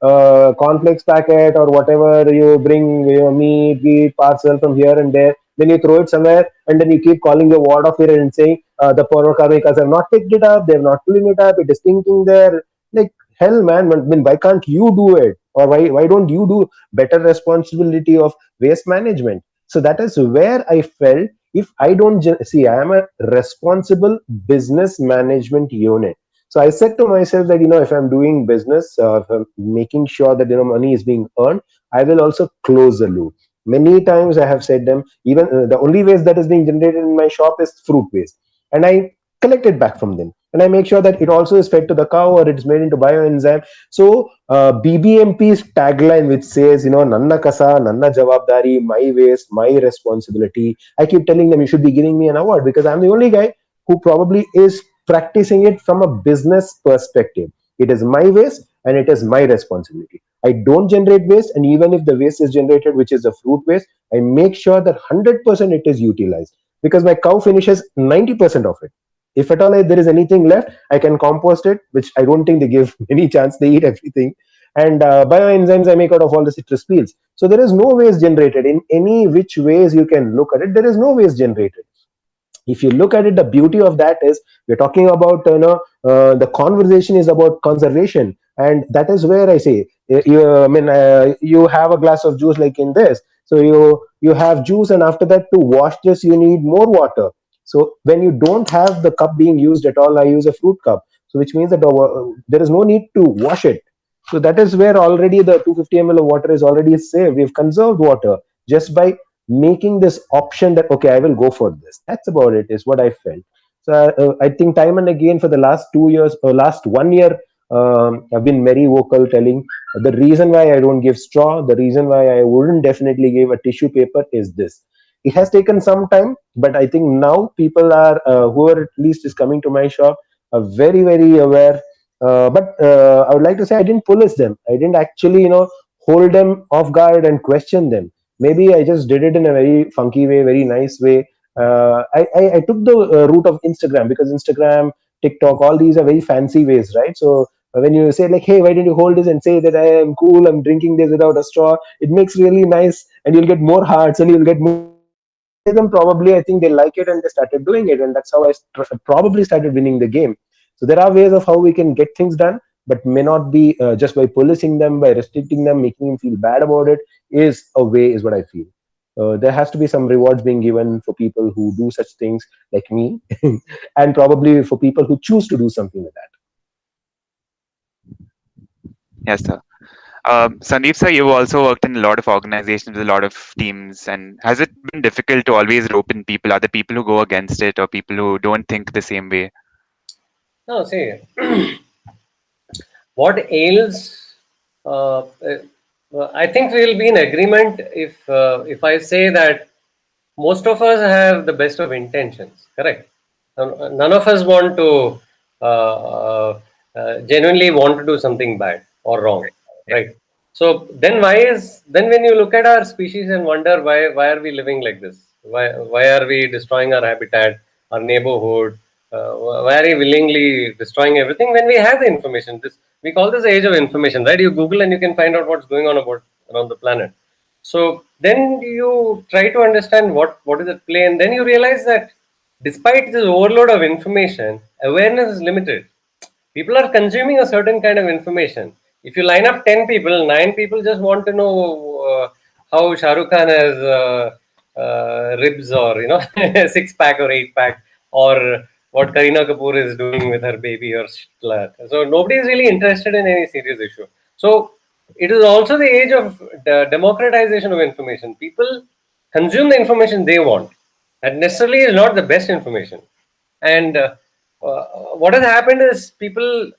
cornflakes packet or whatever you bring, meat parcel from here and there, then you throw it somewhere, and then you keep calling your ward officer and saying the Porokarmikas have not picked it up, they're not pulling it up, it is thinking there. Like, hell, man, then why can't you do it? Or why don't you do better responsibility of waste management? So that is where I felt, if I don't see, I am a responsible business management unit. So I said to myself that, if I'm doing business, if I'm making sure that money is being earned, I will also close the loop. Many times I have said them, even the only waste that is being generated in my shop is fruit waste, and I collect it back from them. and I make sure that it also is fed to the cow or it's made into bioenzyme. So BBMP's tagline, which says, Nanna Kasa, Nanna Jawabdari, my waste, my responsibility. I keep telling them you should be giving me an award because I'm the only guy who probably is practicing it from a business perspective. It is my waste and it is my responsibility. I don't generate waste, and even if the waste is generated, which is the fruit waste, I make sure that 100% it is utilized because my cow finishes 90% of it. If at all there is anything left, I can compost it, which I don't think they give any chance. They eat everything. And bioenzymes I make out of all the citrus peels. So there is no waste generated in any which ways you can look at it. There is no waste generated. If you look at it, the beauty of that is we're talking about the conversation is about conservation, and that is where I say you have a glass of juice like in this, so you have juice, and after that, to wash this you need more water. So when you don't have the cup being used at all, I use a fruit cup, so which means that there is no need to wash it. So that is where already the 250 ml of water is already saved. We've conserved water just by making this option that okay, I will go for this. That's about it, is what I felt. So I think time and again for the last 2 years or last 1 year, I've been very vocal telling the reason why I don't give straw, the reason why I wouldn't definitely give a tissue paper is this. It has taken some time, but I think now people are whoever at least is coming to my shop are very very aware. But I would like to say I didn't police them. I didn't actually hold them off guard and question them. Maybe I just did it in a very funky way, very nice way. I took the route of Instagram because Instagram, TikTok, all these are very fancy ways, right? So when you say like, hey, why didn't you hold this and say that I am cool, I'm drinking this without a straw, it makes really nice, and you'll get more hearts and you'll get more. Them probably, I think they like it and they started doing it, and that's how I probably started winning the game. So there are ways of how we can get things done, but may not be just by policing them, by restricting them, making them feel bad about it is a way, is what I feel. There has to be some rewards being given for people who do such things like me, and probably for people who choose to do something like that. Yes, sir. Sandeep, sir, you've also worked in a lot of organizations with a lot of teams, and has it been difficult to always rope in people? Are there people who go against it or people who don't think the same way? No, see, what ails, I think we'll be in agreement if I say that most of us have the best of intentions, correct? None of us want to genuinely want to do something bad or wrong, right? So then when you look at our species and wonder why are we living like this? Why are we destroying our habitat, our neighborhood? Why are we willingly destroying everything when we have the information? We call this the age of information, right? You Google and you can find out what's going on around the planet. So then you try to understand what is at play, and then you realize that despite this overload of information, awareness is limited. People are consuming a certain kind of information. If you line up 10 people, 9 people just want to know how Shah Rukh Khan has ribs, or 6-pack or 8-pack, or what Kareena Kapoor is doing with her baby or shit like that. So nobody is really interested in any serious issue. So it is also the age of democratization of information. People consume the information they want, and necessarily is not the best information. And what has happened is people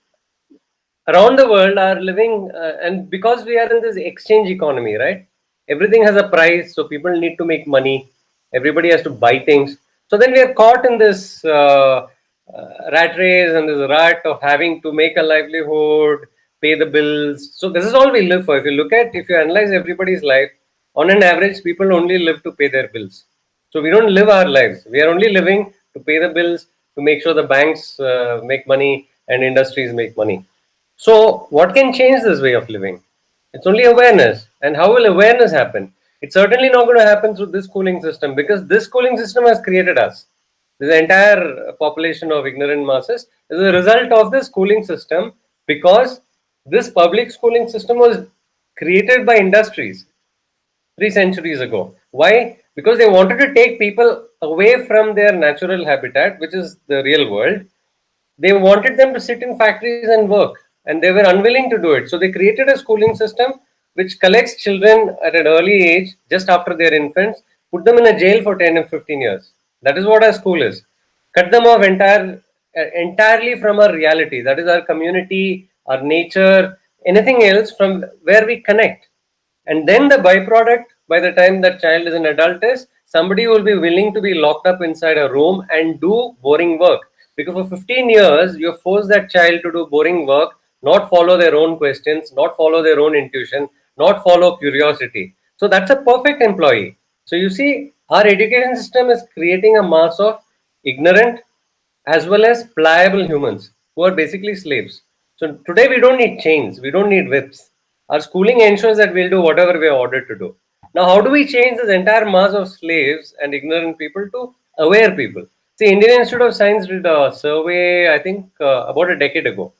around the world are living, and because we are in this exchange economy, right? Everything has a price, so people need to make money. Everybody has to buy things. So then we are caught in this rat race and this rat of having to make a livelihood, pay the bills. So this is all we live for. If you analyze everybody's life, on an average, people only live to pay their bills. So we don't live our lives. We are only living to pay the bills, to make sure the banks make money and industries make money. So what can change this way of living? It's only awareness. And how will awareness happen? It's certainly not going to happen through this schooling system, because this schooling system has created us. This entire population of ignorant masses is a result of the schooling system, because this public schooling system was created by industries 3 centuries ago. Why? Because they wanted to take people away from their natural habitat, which is the real world. They wanted them to sit in factories and work, and they were unwilling to do it. So they created a schooling system which collects children at an early age, just after their infants, put them in a jail for 10 and 15 years. That is what a school is. Cut them off entire entirely from our reality, that is our community, our nature, anything else from where we connect. And then the byproduct, by the time that child is an adult, is somebody will be willing to be locked up inside a room and do boring work. Because for 15 years, you force that child to do boring work, not follow their own questions, not follow their own intuition, not follow curiosity. So that's a perfect employee. So you see, our education system is creating a mass of ignorant as well as pliable humans who are basically slaves. So today we don't need chains, we don't need whips. Our schooling ensures that we'll do whatever we are ordered to do. Now, how do we change this entire mass of slaves and ignorant people to aware people? See, Indian Institute of Science did a survey, I think, about a decade ago.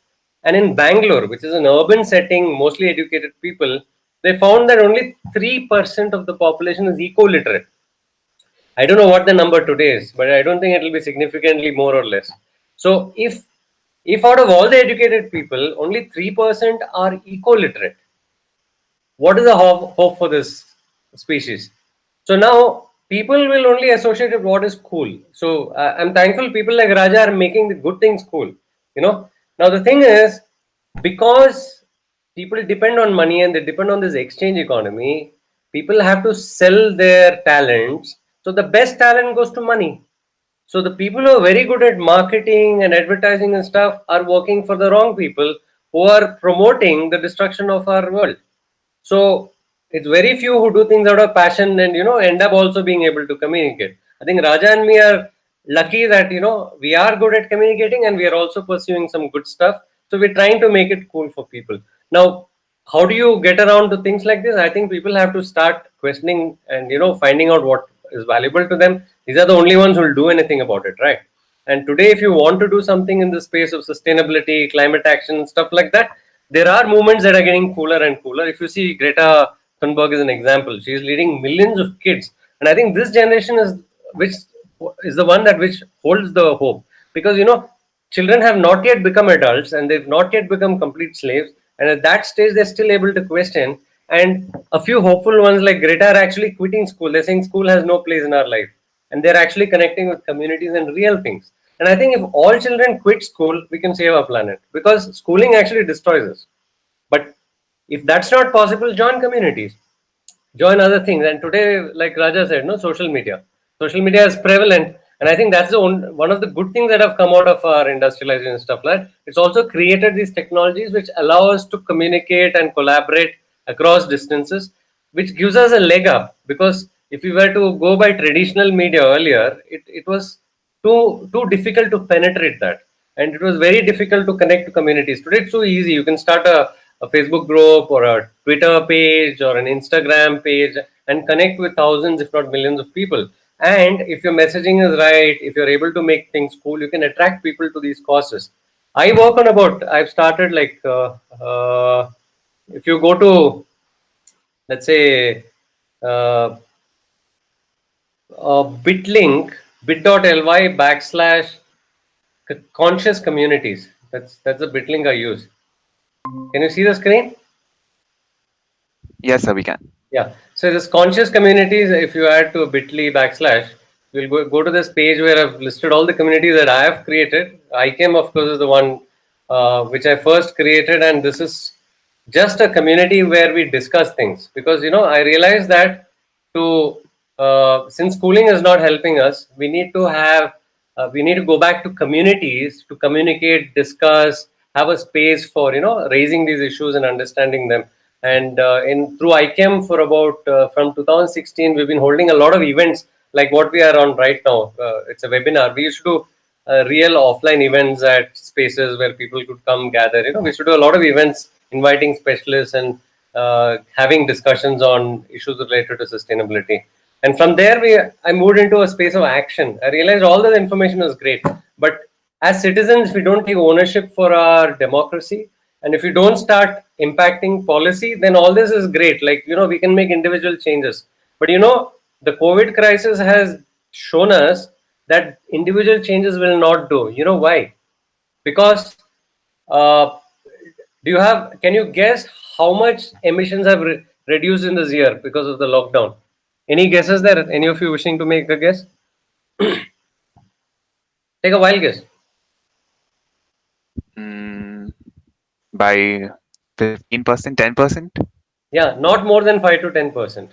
And in Bangalore, which is an urban setting, mostly educated people, they found that only 3% of the population is eco literate. I don't know what the number today is, but I don't think it will be significantly more or less. So if out of all the educated people, only 3% are eco-literate, what is the hope for this species? So now people will only associate with what is cool. So I'm thankful people like Raja are making the good things cool. You know. Now the thing is, because people depend on money and they depend on this exchange economy, people have to sell their talents. So the best talent goes to money. So the people who are very good at marketing and advertising and stuff are working for the wrong people who are promoting the destruction of our world. So it's very few who do things out of passion and end up also being able to communicate. I think Raja and me are lucky that we are good at communicating and we are also pursuing some good stuff. So we're trying to make it cool for people. Now, how do you get around to things like this? I think people have to start questioning and finding out what is valuable to them. These are the only ones who will do anything about it, right? And today, if you want to do something in the space of sustainability, climate action, stuff like that, there are movements that are getting cooler and cooler. If you see Greta Thunberg is an example, she is leading millions of kids, and I think this generation which is the one that which holds the hope, because children have not yet become adults and they've not yet become complete slaves, and at that stage they're still able to question. And a few hopeful ones like Greta are actually quitting school. They're saying school has no place in our life, and they're actually connecting with communities and real things. And I think if all children quit school, we can save our planet, because schooling actually destroys us. But if that's not possible, join communities, join other things. And today, like Raja said, no, social media is prevalent. And I think that's one of the good things that have come out of our industrialization and stuff like that. It's also created these technologies which allow us to communicate and collaborate across distances, which gives us a leg up. Because if we were to go by traditional media earlier, it was too difficult to penetrate that, and it was very difficult to connect to communities. Today it's so easy. You can start a Facebook group or a Twitter page or an Instagram page and connect with thousands, if not millions of people. And if your messaging is right, if you're able to make things cool, you can attract people to these causes. I've started like if you go to, let's say, uh, bitlink bit.ly/ conscious communities. That's the bitlink I use. Can you see the screen? Yes, sir, we can. Yeah. So this conscious communities, if you add to a bit.ly/, we'll go to this page where I've listed all the communities that I have created. IKYAM, of course, is the one which I first created, and this is just a community where we discuss things, because I realized that to since schooling is not helping us, we need to go back to communities to communicate, discuss, have a space for raising these issues and understanding them. And in through IKYAM for about from 2016, we've been holding a lot of events like what we are on right now. It's a webinar. We used to do real offline events at spaces where people could come gather. We used to do a lot of events, inviting specialists and having discussions on issues related to sustainability. And from there, I moved into a space of action. I realized all the information was great, but as citizens, if we don't take ownership for our democracy, and if you don't start impacting policy, then all this is great. Like, we can make individual changes. But, the COVID crisis has shown us that individual changes will not do. You know why? Because uh, can you guess how much emissions have reduced in this year because of the lockdown? Any guesses there? Any of you wishing to make a guess? Take a wild guess. Mm, by 15%, 10%. Yeah, not more than 5 to 10%.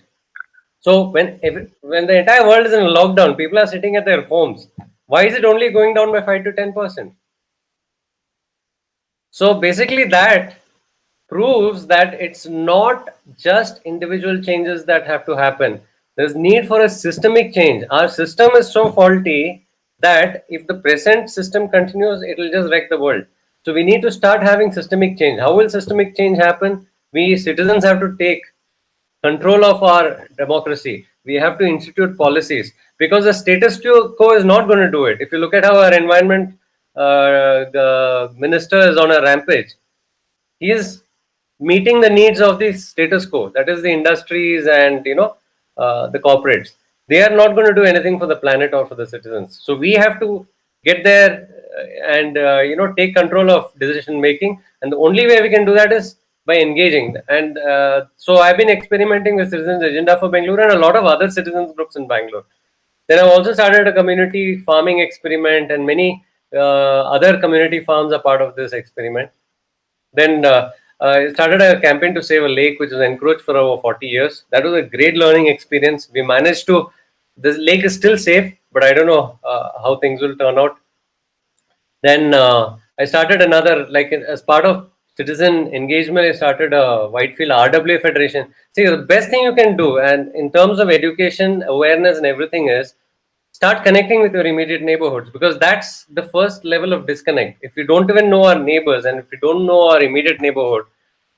So when the entire world is in lockdown, people are sitting at their homes. Why is it only going down by 5 to 10%? So basically, that proves that it's not just individual changes that have to happen. There's need for a systemic change. Our system is so faulty that if the present system continues, it will just wreck the world. So we need to start having systemic change. How will systemic change happen? We citizens have to take control of our democracy. We have to institute policies because the status quo is not going to do it. If you look at how our environment the minister is on a rampage, he is meeting the needs of the status quo, that is the industries and the corporates. They are not going to do anything for the planet or for the citizens. So we have to get there and take control of decision making, and the only way we can do that is by engaging. And so I've been experimenting with Citizens Agenda for Bangalore and a lot of other citizens groups in Bangalore. Then I've also started a community farming experiment, and many other community farms are part of this experiment. Then I started a campaign to save a lake which was encroached for over 40 years. That was a great learning experience. We managed to, this lake is still safe, but I don't know how things will turn out. Then I started another, like as part of citizen engagement, I started a Whitefield RWA Federation. See, the best thing you can do, and in terms of education, awareness, and everything, is start connecting with your immediate neighborhoods, because that's the first level of disconnect. If we don't even know our neighbors and if we don't know our immediate neighborhood,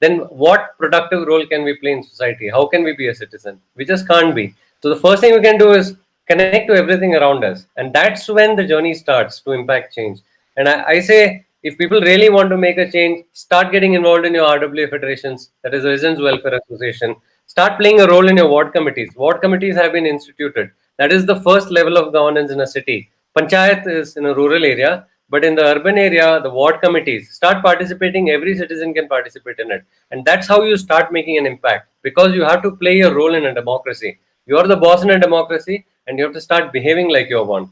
then what productive role can we play in society? How can we be a citizen? We just can't be. So the first thing we can do is connect to everything around us, and that's when the journey starts to impact change. And I say, if people really want to make a change, start getting involved in your RWA federations, that is Residents Welfare Association. Start playing a role in your ward committees. Ward committees have been instituted. That is the first level of governance in a city. Panchayat is in a rural area, but in the urban area, the ward committees start participating. Every citizen can participate in it. And that's how you start making an impact, because you have to play a role in a democracy. You're the boss in a democracy, and you have to start behaving like you're one.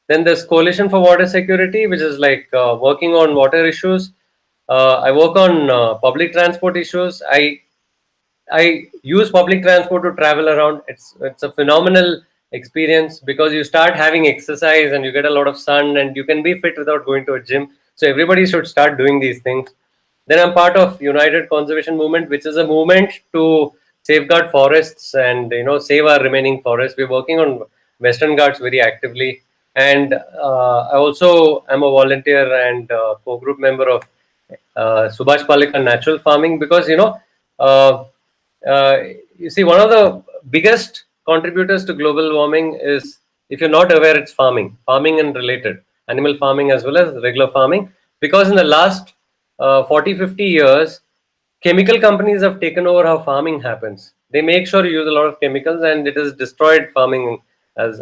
Then there's Coalition for Water Security, which is like working on water issues. I work on public transport issues. I use public transport to travel around. It's a phenomenal experience because you start having exercise and you get a lot of sun and you can be fit without going to a gym. So everybody should start doing these things. Then I'm part of United Conservation Movement, which is a movement to safeguard forests and save our remaining forests. We're working on Western Ghats very actively, and I also am a volunteer and co-group member of Subhash Palekar Natural Farming, because uh, uh, you see, one of the biggest contributors to global warming is, if you're not aware, it's farming and related, animal farming as well as regular farming. Because in the last 40, 50 years, chemical companies have taken over how farming happens. They make sure you use a lot of chemicals, and it has destroyed farming as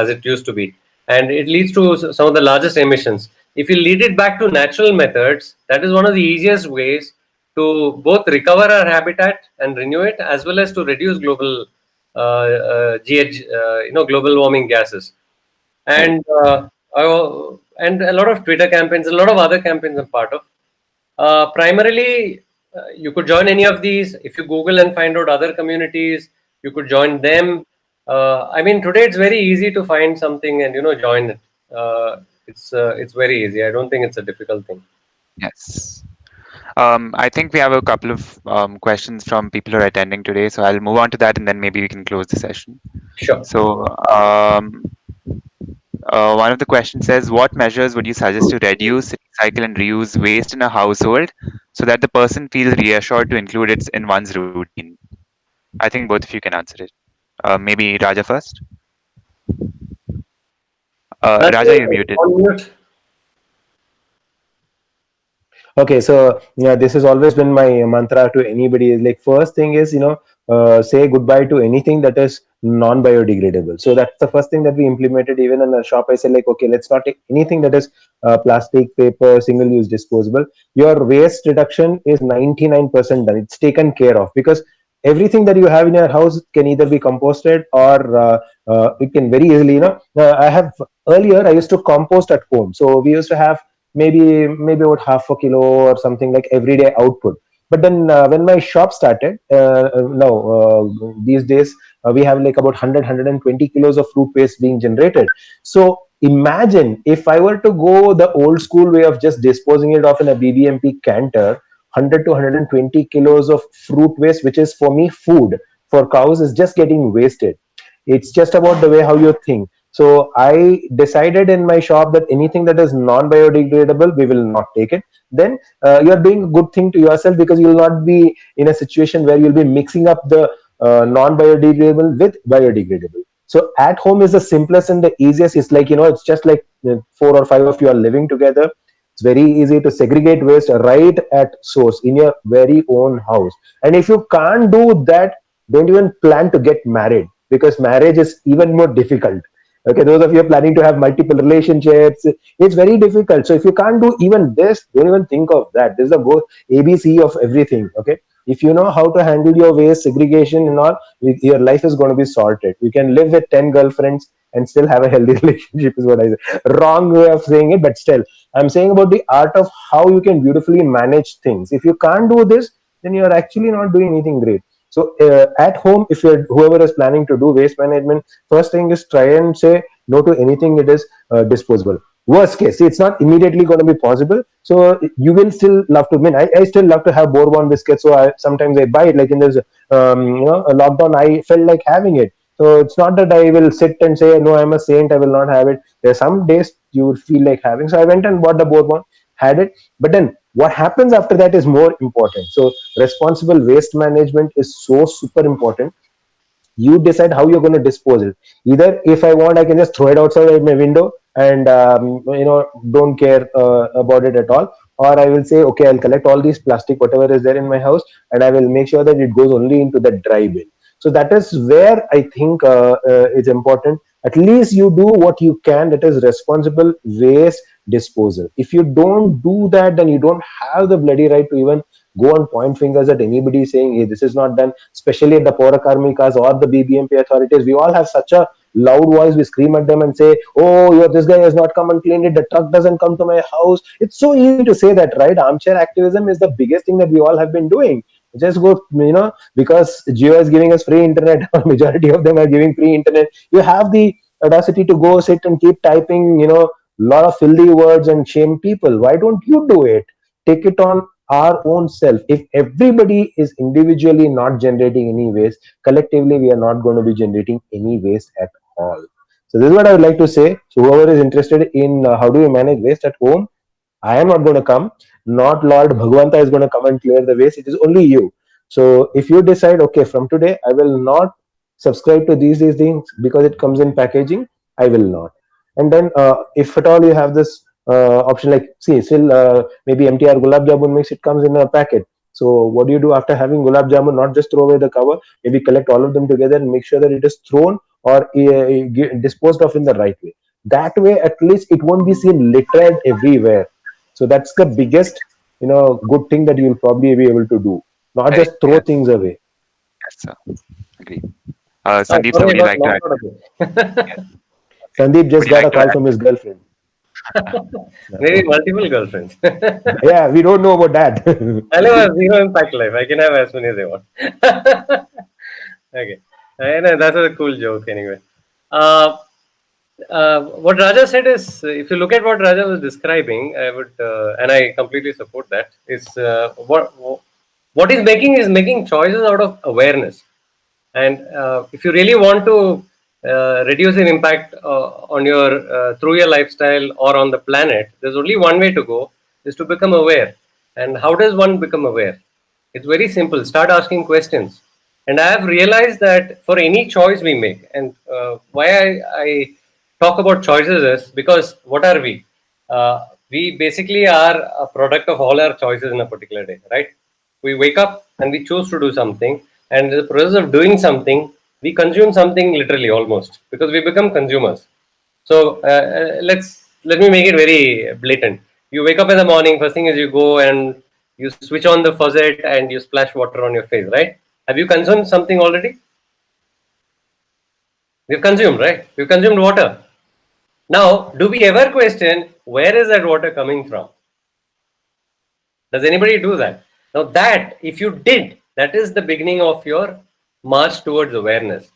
it used to be, and it leads to some of the largest emissions. If you lead it back to natural methods, that is one of the easiest ways to both recover our habitat and renew it, as well as to reduce global global warming gases. And and a lot of Twitter campaigns, a lot of other campaigns I'm part of. Primarily, you could join any of these. If you Google and find out other communities, you could join them. I mean, today it's very easy to find something and join it. It's very easy. I don't think it's a difficult thing. Yes. I think we have a couple of questions from people who are attending today, so I'll move on to that and then maybe we can close the session. Sure. So, one of the questions says, what measures would you suggest to reduce, recycle, and reuse waste in a household so that the person feels reassured to include it in one's routine? I think both of you can answer it. Maybe Raja first. Raja, you're muted. On mute. Okay, so yeah, this has always been my mantra to anybody. Is like, first thing is say goodbye to anything that is non-biodegradable. So that's the first thing that we implemented. Even in the shop, I said, like, okay, let's not take anything that is plastic, paper, single-use disposable. Your waste reduction is 99% done. It's taken care of, because everything that you have in your house can either be composted or it can very easily I have, earlier I used to compost at home. So we used to have maybe about half a kilo or something like everyday output. But then when my shop started, now these days we have like about 100 kilos of fruit waste being generated. So imagine if I were to go the old school way of just disposing it off in a BBMP canter, 100 to 120 kilos of fruit waste, which is for me food for cows, is just getting wasted. It's just about the way how you think. So I decided in my shop that anything that is non-biodegradable, we will not take it. Then you are doing a good thing to yourself, because you will not be in a situation where you'll be mixing up the non-biodegradable with biodegradable. So at home is the simplest and the easiest. It's like, it's just like 4 or 5 of you are living together. It's very easy to segregate waste right at source in your very own house. And if you can't do that, don't even plan to get married, because marriage is even more difficult. Okay, those of you are planning to have multiple relationships, it's very difficult. So if you can't do even this, don't even think of that. This is the ABC of everything. Okay, if you know how to handle your waste segregation and all, your life is going to be sorted. You can live with 10 girlfriends and still have a healthy relationship, is what I say. Wrong way of saying it, but still, I'm saying about the art of how you can beautifully manage things. If you can't do this, then you're actually not doing anything great. So at home, if you're whoever is planning to do waste management, first thing is try and say no to anything that is disposable. Worst case, see, it's not immediately going to be possible. So you will still love to. I still love to have bourbon biscuits. So sometimes I buy it. Like in this, a lockdown, I felt like having it. So it's not that I will sit and say no, I'm a saint, I will not have it. There are some days you would feel like having. So I went and bought the bourbon, had it. But then what happens after that is more important. So responsible waste management is so super important. You decide how you're going to dispose it. Either if I want, I can just throw it outside my window and don't care about it at all, or I will say, okay, I'll collect all these plastic whatever is there in my house, and I will make sure that it goes only into the dry bin. So that is where I think it's important. At least you do what you can, that is responsible waste disposal. If you don't do that, then you don't have the bloody right to even go and point fingers at anybody saying, hey, this is not done, especially at the Pora Karmikas or the BBMP authorities. We all have such a loud voice. We scream at them and say, oh, this guy has not come and cleaned it. The truck doesn't come to my house. It's so easy to say that, right? Armchair activism is the biggest thing that we all have been doing. Just go, because Jio is giving us free internet, or majority of them are giving free internet. You have the audacity to go sit and keep typing, lot of filthy words and shame people. Why don't you do it? Take it on our own self. If everybody is individually not generating any waste, collectively we are not going to be generating any waste at all. So this is what I would like to say. So whoever is interested in how do you manage waste at home, I am not going to come. Not Lord Bhagwanta is going to come and clear the waste. It is only you. So if you decide, okay, from today I will not subscribe to these things because it comes in packaging, I will not. And then if at all you have this option, like, see, still maybe MTR gulab jamun mix, it comes in a packet. So what do you do after having gulab jamun? Not just throw away the cover, maybe collect all of them together and make sure that it is thrown or disposed of in the right way. That way, at least it won't be seen littered everywhere. So that's the biggest, good thing that you'll probably be able to do. Not just throw things away. Yes, sir. Agree. Sandeep, sir, Sorry, would you I like to got add? knocked out a bit. Sandeep just Would you got like a to call add? from his girlfriend. Maybe multiple girlfriends. Yeah, we don't know about that. I live a zero impact life. I can have as many as I want. Okay. I know, that's a cool joke anyway. What Raja said is, if you look at what Raja was describing, I would, and I completely support that, is what he's making is making choices out of awareness. And if you really want to reduce an impact on your through your lifestyle or on the planet, there's only one way to go, is to become aware. And how does one become aware? It's very simple. Start asking questions. And I have realized that for any choice we make, and why I talk about choices is because what are we? We basically are a product of all our choices in a particular day, right? We wake up and we choose to do something, and in the process of doing something, we consume something literally almost because we become consumers. So let me make it very blatant. You wake up in the morning, first thing is you go and you switch on the faucet and you splash water on your face, right? Have you consumed something already? We've consumed, right? We've consumed water. Now, do we ever question where is that water coming from? Does anybody do that? Now that, if you did, that is the beginning of your march towards awareness.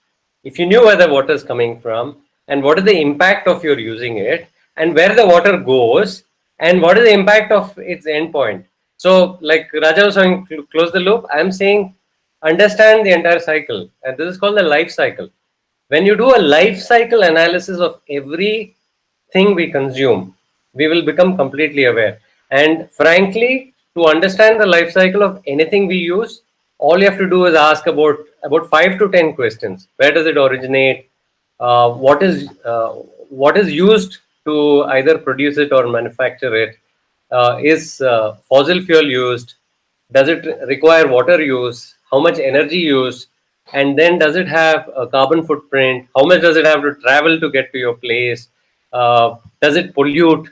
If you knew where the water is coming from and what is the impact of your using it and where the water goes and what is the impact of its endpoint. So like Raja was saying, close the loop, I'm saying understand the entire cycle, and this is called the life cycle. When you do a life cycle analysis of everything we consume, we will become completely aware. And frankly, to understand the life cycle of anything we use, all you have to do is ask about 5 to 10 questions. Where does it originate? What is used to either produce it or manufacture it? Is fossil fuel used? Does it require water use? How much energy used? And then does it have a carbon footprint? How much does it have to travel to get to your place? Does it pollute?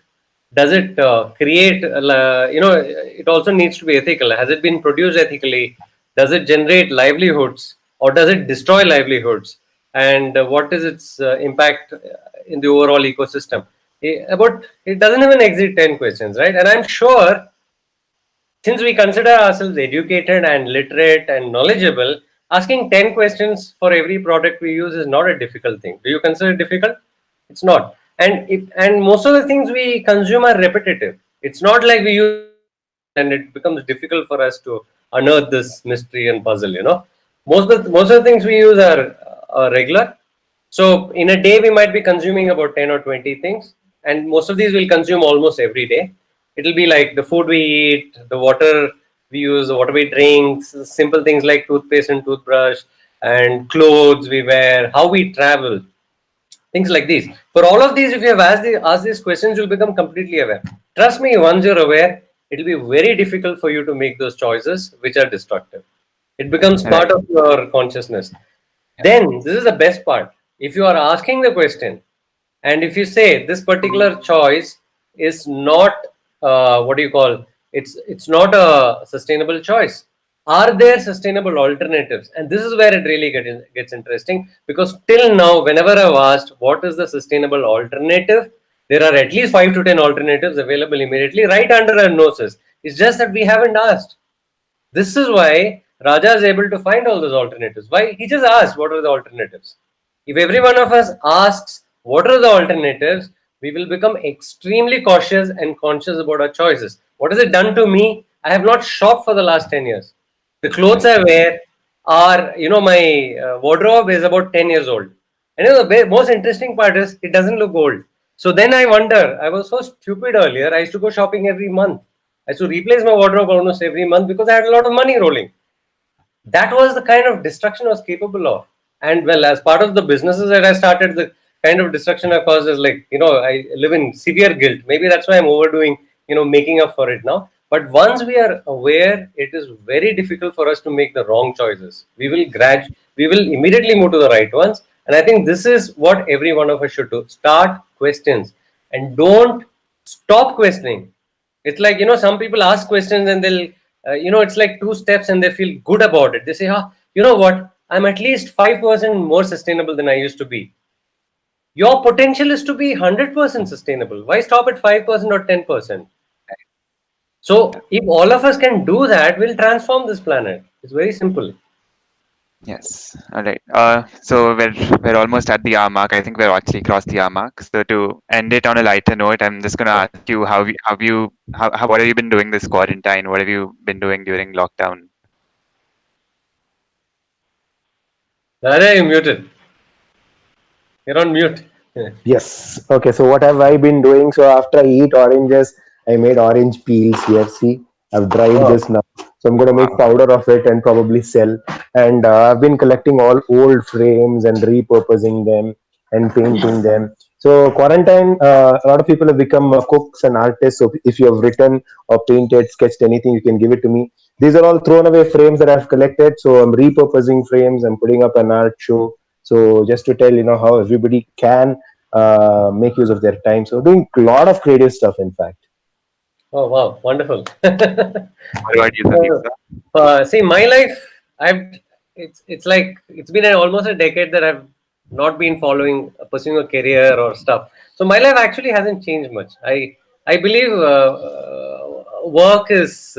Does it create, it also needs to be ethical. Has it been produced ethically? Does it generate livelihoods or does it destroy livelihoods? And what is its impact in the overall ecosystem? It doesn't even exceed 10 questions, right? And I'm sure, since we consider ourselves educated and literate and knowledgeable, asking 10 questions for every product we use is not a difficult thing. Do you consider it difficult? It's not. And most of the things we consume are repetitive. It's not like we use and it becomes difficult for us to unearth this mystery and puzzle. Most of the things we use are regular. So in a day we might be consuming about 10 or 20 things, and most of these we'll consume almost every day. It'll be like the food we eat, the water we use, the water we drink, simple things like toothpaste and toothbrush, and clothes we wear, how we travel, things like these. For all of these, if you have asked these questions, you'll become completely aware. Trust me, once you're aware, it'll be very difficult for you to make those choices which are destructive. It becomes part of your consciousness. Then, this is the best part. If you are asking the question, and if you say this particular choice is not, it's not a sustainable choice. Are there sustainable alternatives? And this is where it really gets interesting, because till now, whenever I've asked what is the sustainable alternative, there are at least 5 to 10 alternatives available immediately right under our noses. It's just that we haven't asked. This is why Raja is able to find all those alternatives. Why? He just asked what are the alternatives. If every one of us asks what are the alternatives, we will become extremely cautious and conscious about our choices. What has it done to me? I have not shopped for the last 10 years. The clothes I wear are, my wardrobe is about 10 years old. And the most interesting part is it doesn't look old. So then I wonder, I was so stupid earlier. I used to go shopping every month. I used to replace my wardrobe almost every month because I had a lot of money rolling. That was the kind of destruction I was capable of. And well, as part of the businesses that I started, the kind of destruction I caused is like, I live in severe guilt. Maybe that's why I'm overdoing, making up for it now. But once we are aware, it is very difficult for us to make the wrong choices. We will immediately move to the right ones. And I think this is what every one of us should do. Start questions and don't stop questioning. It's like, some people ask questions and they'll, it's like 2 steps and they feel good about it. They say, you know what? I'm at least 5% more sustainable than I used to be. Your potential is to be 100% sustainable. Why stop at 5% or 10%? So if all of us can do that, we'll transform this planet. It's very simple. Yes. All right. So we're almost at the hour mark. I think we're actually crossed the hour mark. So to end it on a lighter note, I'm just gonna ask you how what have you been doing this quarantine? What have you been doing during lockdown? Raja, you're muted. You're on mute. Yes. Okay. So what have I been doing? So after I eat oranges, I made orange peels here. See, I've dried this now. So I'm going to make powder of it and probably sell. And I've been collecting all old frames and repurposing them and painting them. So quarantine, a lot of people have become cooks and artists. So if you have written or painted, sketched anything, you can give it to me. These are all thrown away frames that I've collected. So I'm repurposing frames. I'm putting up an art show. So just to tell how everybody can make use of their time. So doing a lot of creative stuff, in fact. Oh wow, wonderful. What about you, Sandeep? See, my life, it's like it's been almost a decade that I've not been pursuing a career or stuff. So my life actually hasn't changed much. I believe work is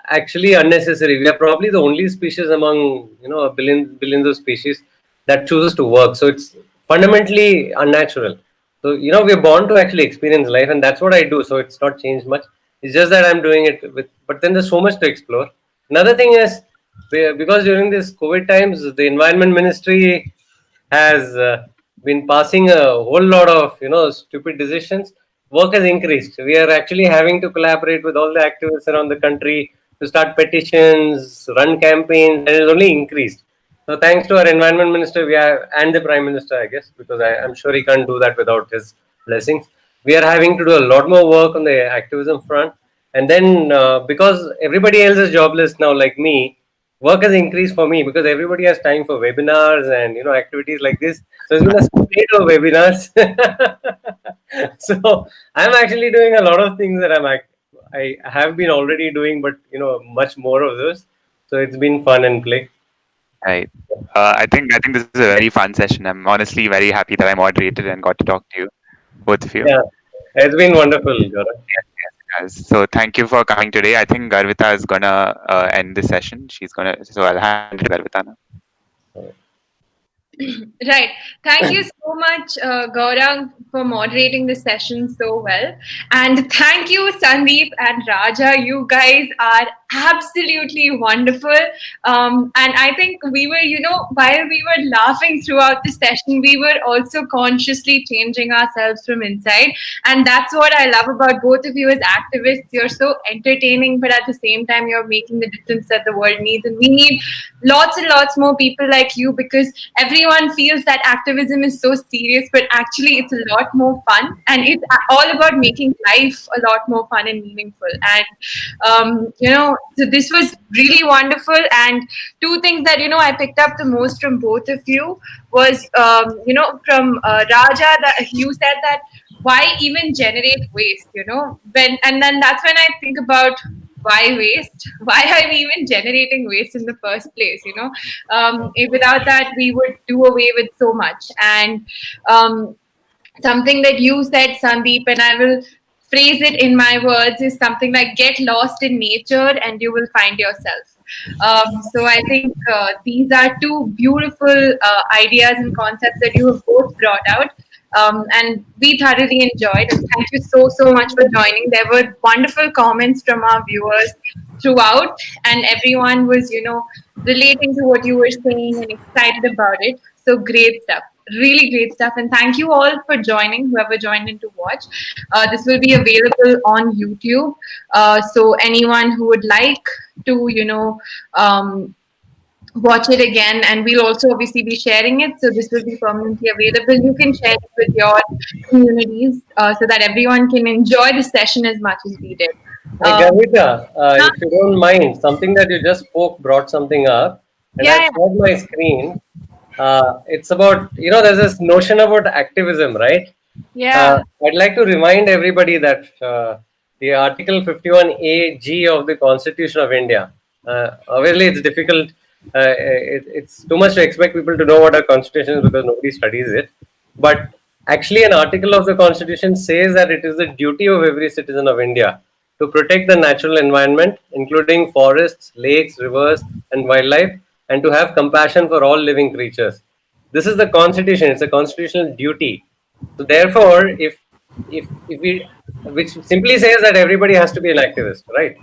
actually unnecessary. We are probably the only species among billions of species that chooses to work. So it's fundamentally unnatural. So we're born to actually experience life, and that's what I do. So it's not changed much. It's just that I'm doing it with. But then there's so much to explore. Another thing is because during this COVID times, the Environment Ministry has been passing a whole lot of stupid decisions. Work has increased. We are actually having to collaborate with all the activists around the country to start petitions, run campaigns, and it's only increased. So thanks to our environment minister, we have, and the prime minister, I guess, because I'm sure he can't do that without his blessings. We are having to do a lot more work on the activism front, and then because everybody else is jobless now, like me, work has increased for me because everybody has time for webinars and activities like this. So it's been a spate of webinars. So I'm actually doing a lot of things that I have been already doing, but much more of those. So it's been fun and play. Right. I think this is a very fun session. I'm honestly very happy that I moderated and got to talk to you, both of you. Yeah, it's been wonderful, Gaurang. Yes, yes, it has. So thank you for coming today. I think Garvita is gonna end this session. So I'll hand it to Garvita now. Right. Thank you so much, Gaurang, for moderating the session so well. And thank you, Sandeep and Raja. You guys are absolutely wonderful. And I think we were, while we were laughing throughout the session, we were also consciously changing ourselves from inside. And that's what I love about both of you as activists. You're so entertaining, but at the same time, you're making the difference that the world needs. And we need lots and lots more people like you, because everyone feels that activism is so serious, but actually it's a lot more fun, and it's all about making life a lot more fun and meaningful. And so this was really wonderful. And two things that I picked up the most from both of you was from Raja, that you said that why even generate waste, and then that's when I think about why waste? Why are we even generating waste in the first place? Without that, we would do away with so much. And something that you said, Sandeep, and I will phrase it in my words, is something like get lost in nature and you will find yourself. So I think these are two beautiful ideas and concepts that you have both brought out. And we thoroughly enjoyed. And thank you so much for joining. There were wonderful comments from our viewers throughout, and everyone was, relating to what you were saying and excited about it. So great stuff. Really great stuff. And thank you all for joining, whoever joined in to watch. This will be available on YouTube. So anyone who would like to, watch it again, and we'll also obviously be sharing it, so this will be permanently available. You can share it with your communities so that everyone can enjoy the session as much as we did. Hey, Garvita, if you don't mind, something that you just spoke brought something up, and I shared my screen. It's about, there's this notion about activism, right? Yeah. I'd like to remind everybody that the Article 51A(g) of the Constitution of India, obviously it's difficult. It's too much to expect people to know what a constitution is because nobody studies it. But actually, an article of the constitution says that it is the duty of every citizen of India to protect the natural environment, including forests, lakes, rivers, and wildlife, and to have compassion for all living creatures. This is the constitution. It's a constitutional duty. So therefore, if we, which simply says that everybody has to be an activist, right?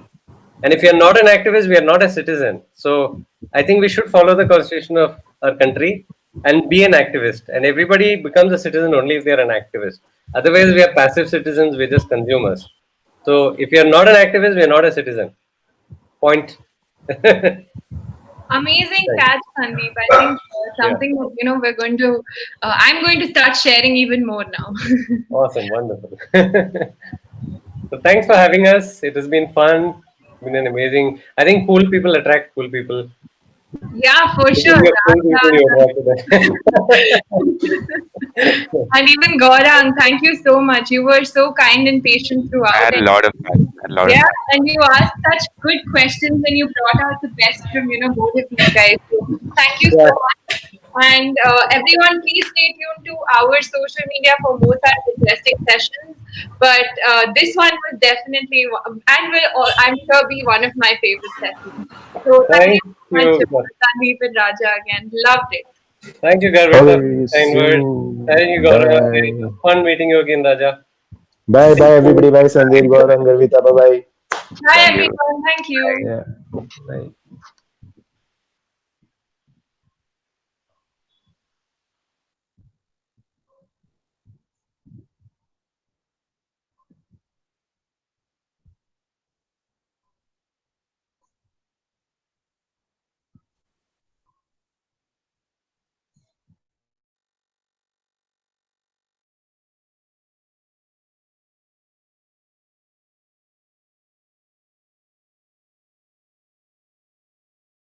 And if you're not an activist, we are not a citizen. So I think we should follow the constitution of our country and be an activist. And everybody becomes a citizen only if they're an activist. Otherwise, we are passive citizens, we're just consumers. So if you're not an activist, we're not a citizen. Point. Amazing catch, Sandeep. I think something that, we're going to, I'm going to start sharing even more now. Awesome, wonderful. So thanks for having us. It has been fun. It's been an amazing. I think cool people attract cool people. Yeah, for sure. And even Gaurang, thank you so much. You were so kind and patient throughout. I had a lot of fun. And you asked such good questions, and you brought out the best from both of you guys. So thank you so much. And everyone, please stay tuned to our social media for more such interesting sessions. But this one was definitely and will I'm sure be one of my favorite sessions. So thank you Thank so much, you. Sandeep and Raja again. Loved it. Thank you, Garvita, for the Okay, kind see words. you. Thank you, Gaurang. Very Bye. fun meeting you again, Raja. Bye bye everybody. Bye Sandeep, Bye. Gaurang, Garvita. Bye bye. Bye Thank you. everyone. Thank you. Yeah. Bye.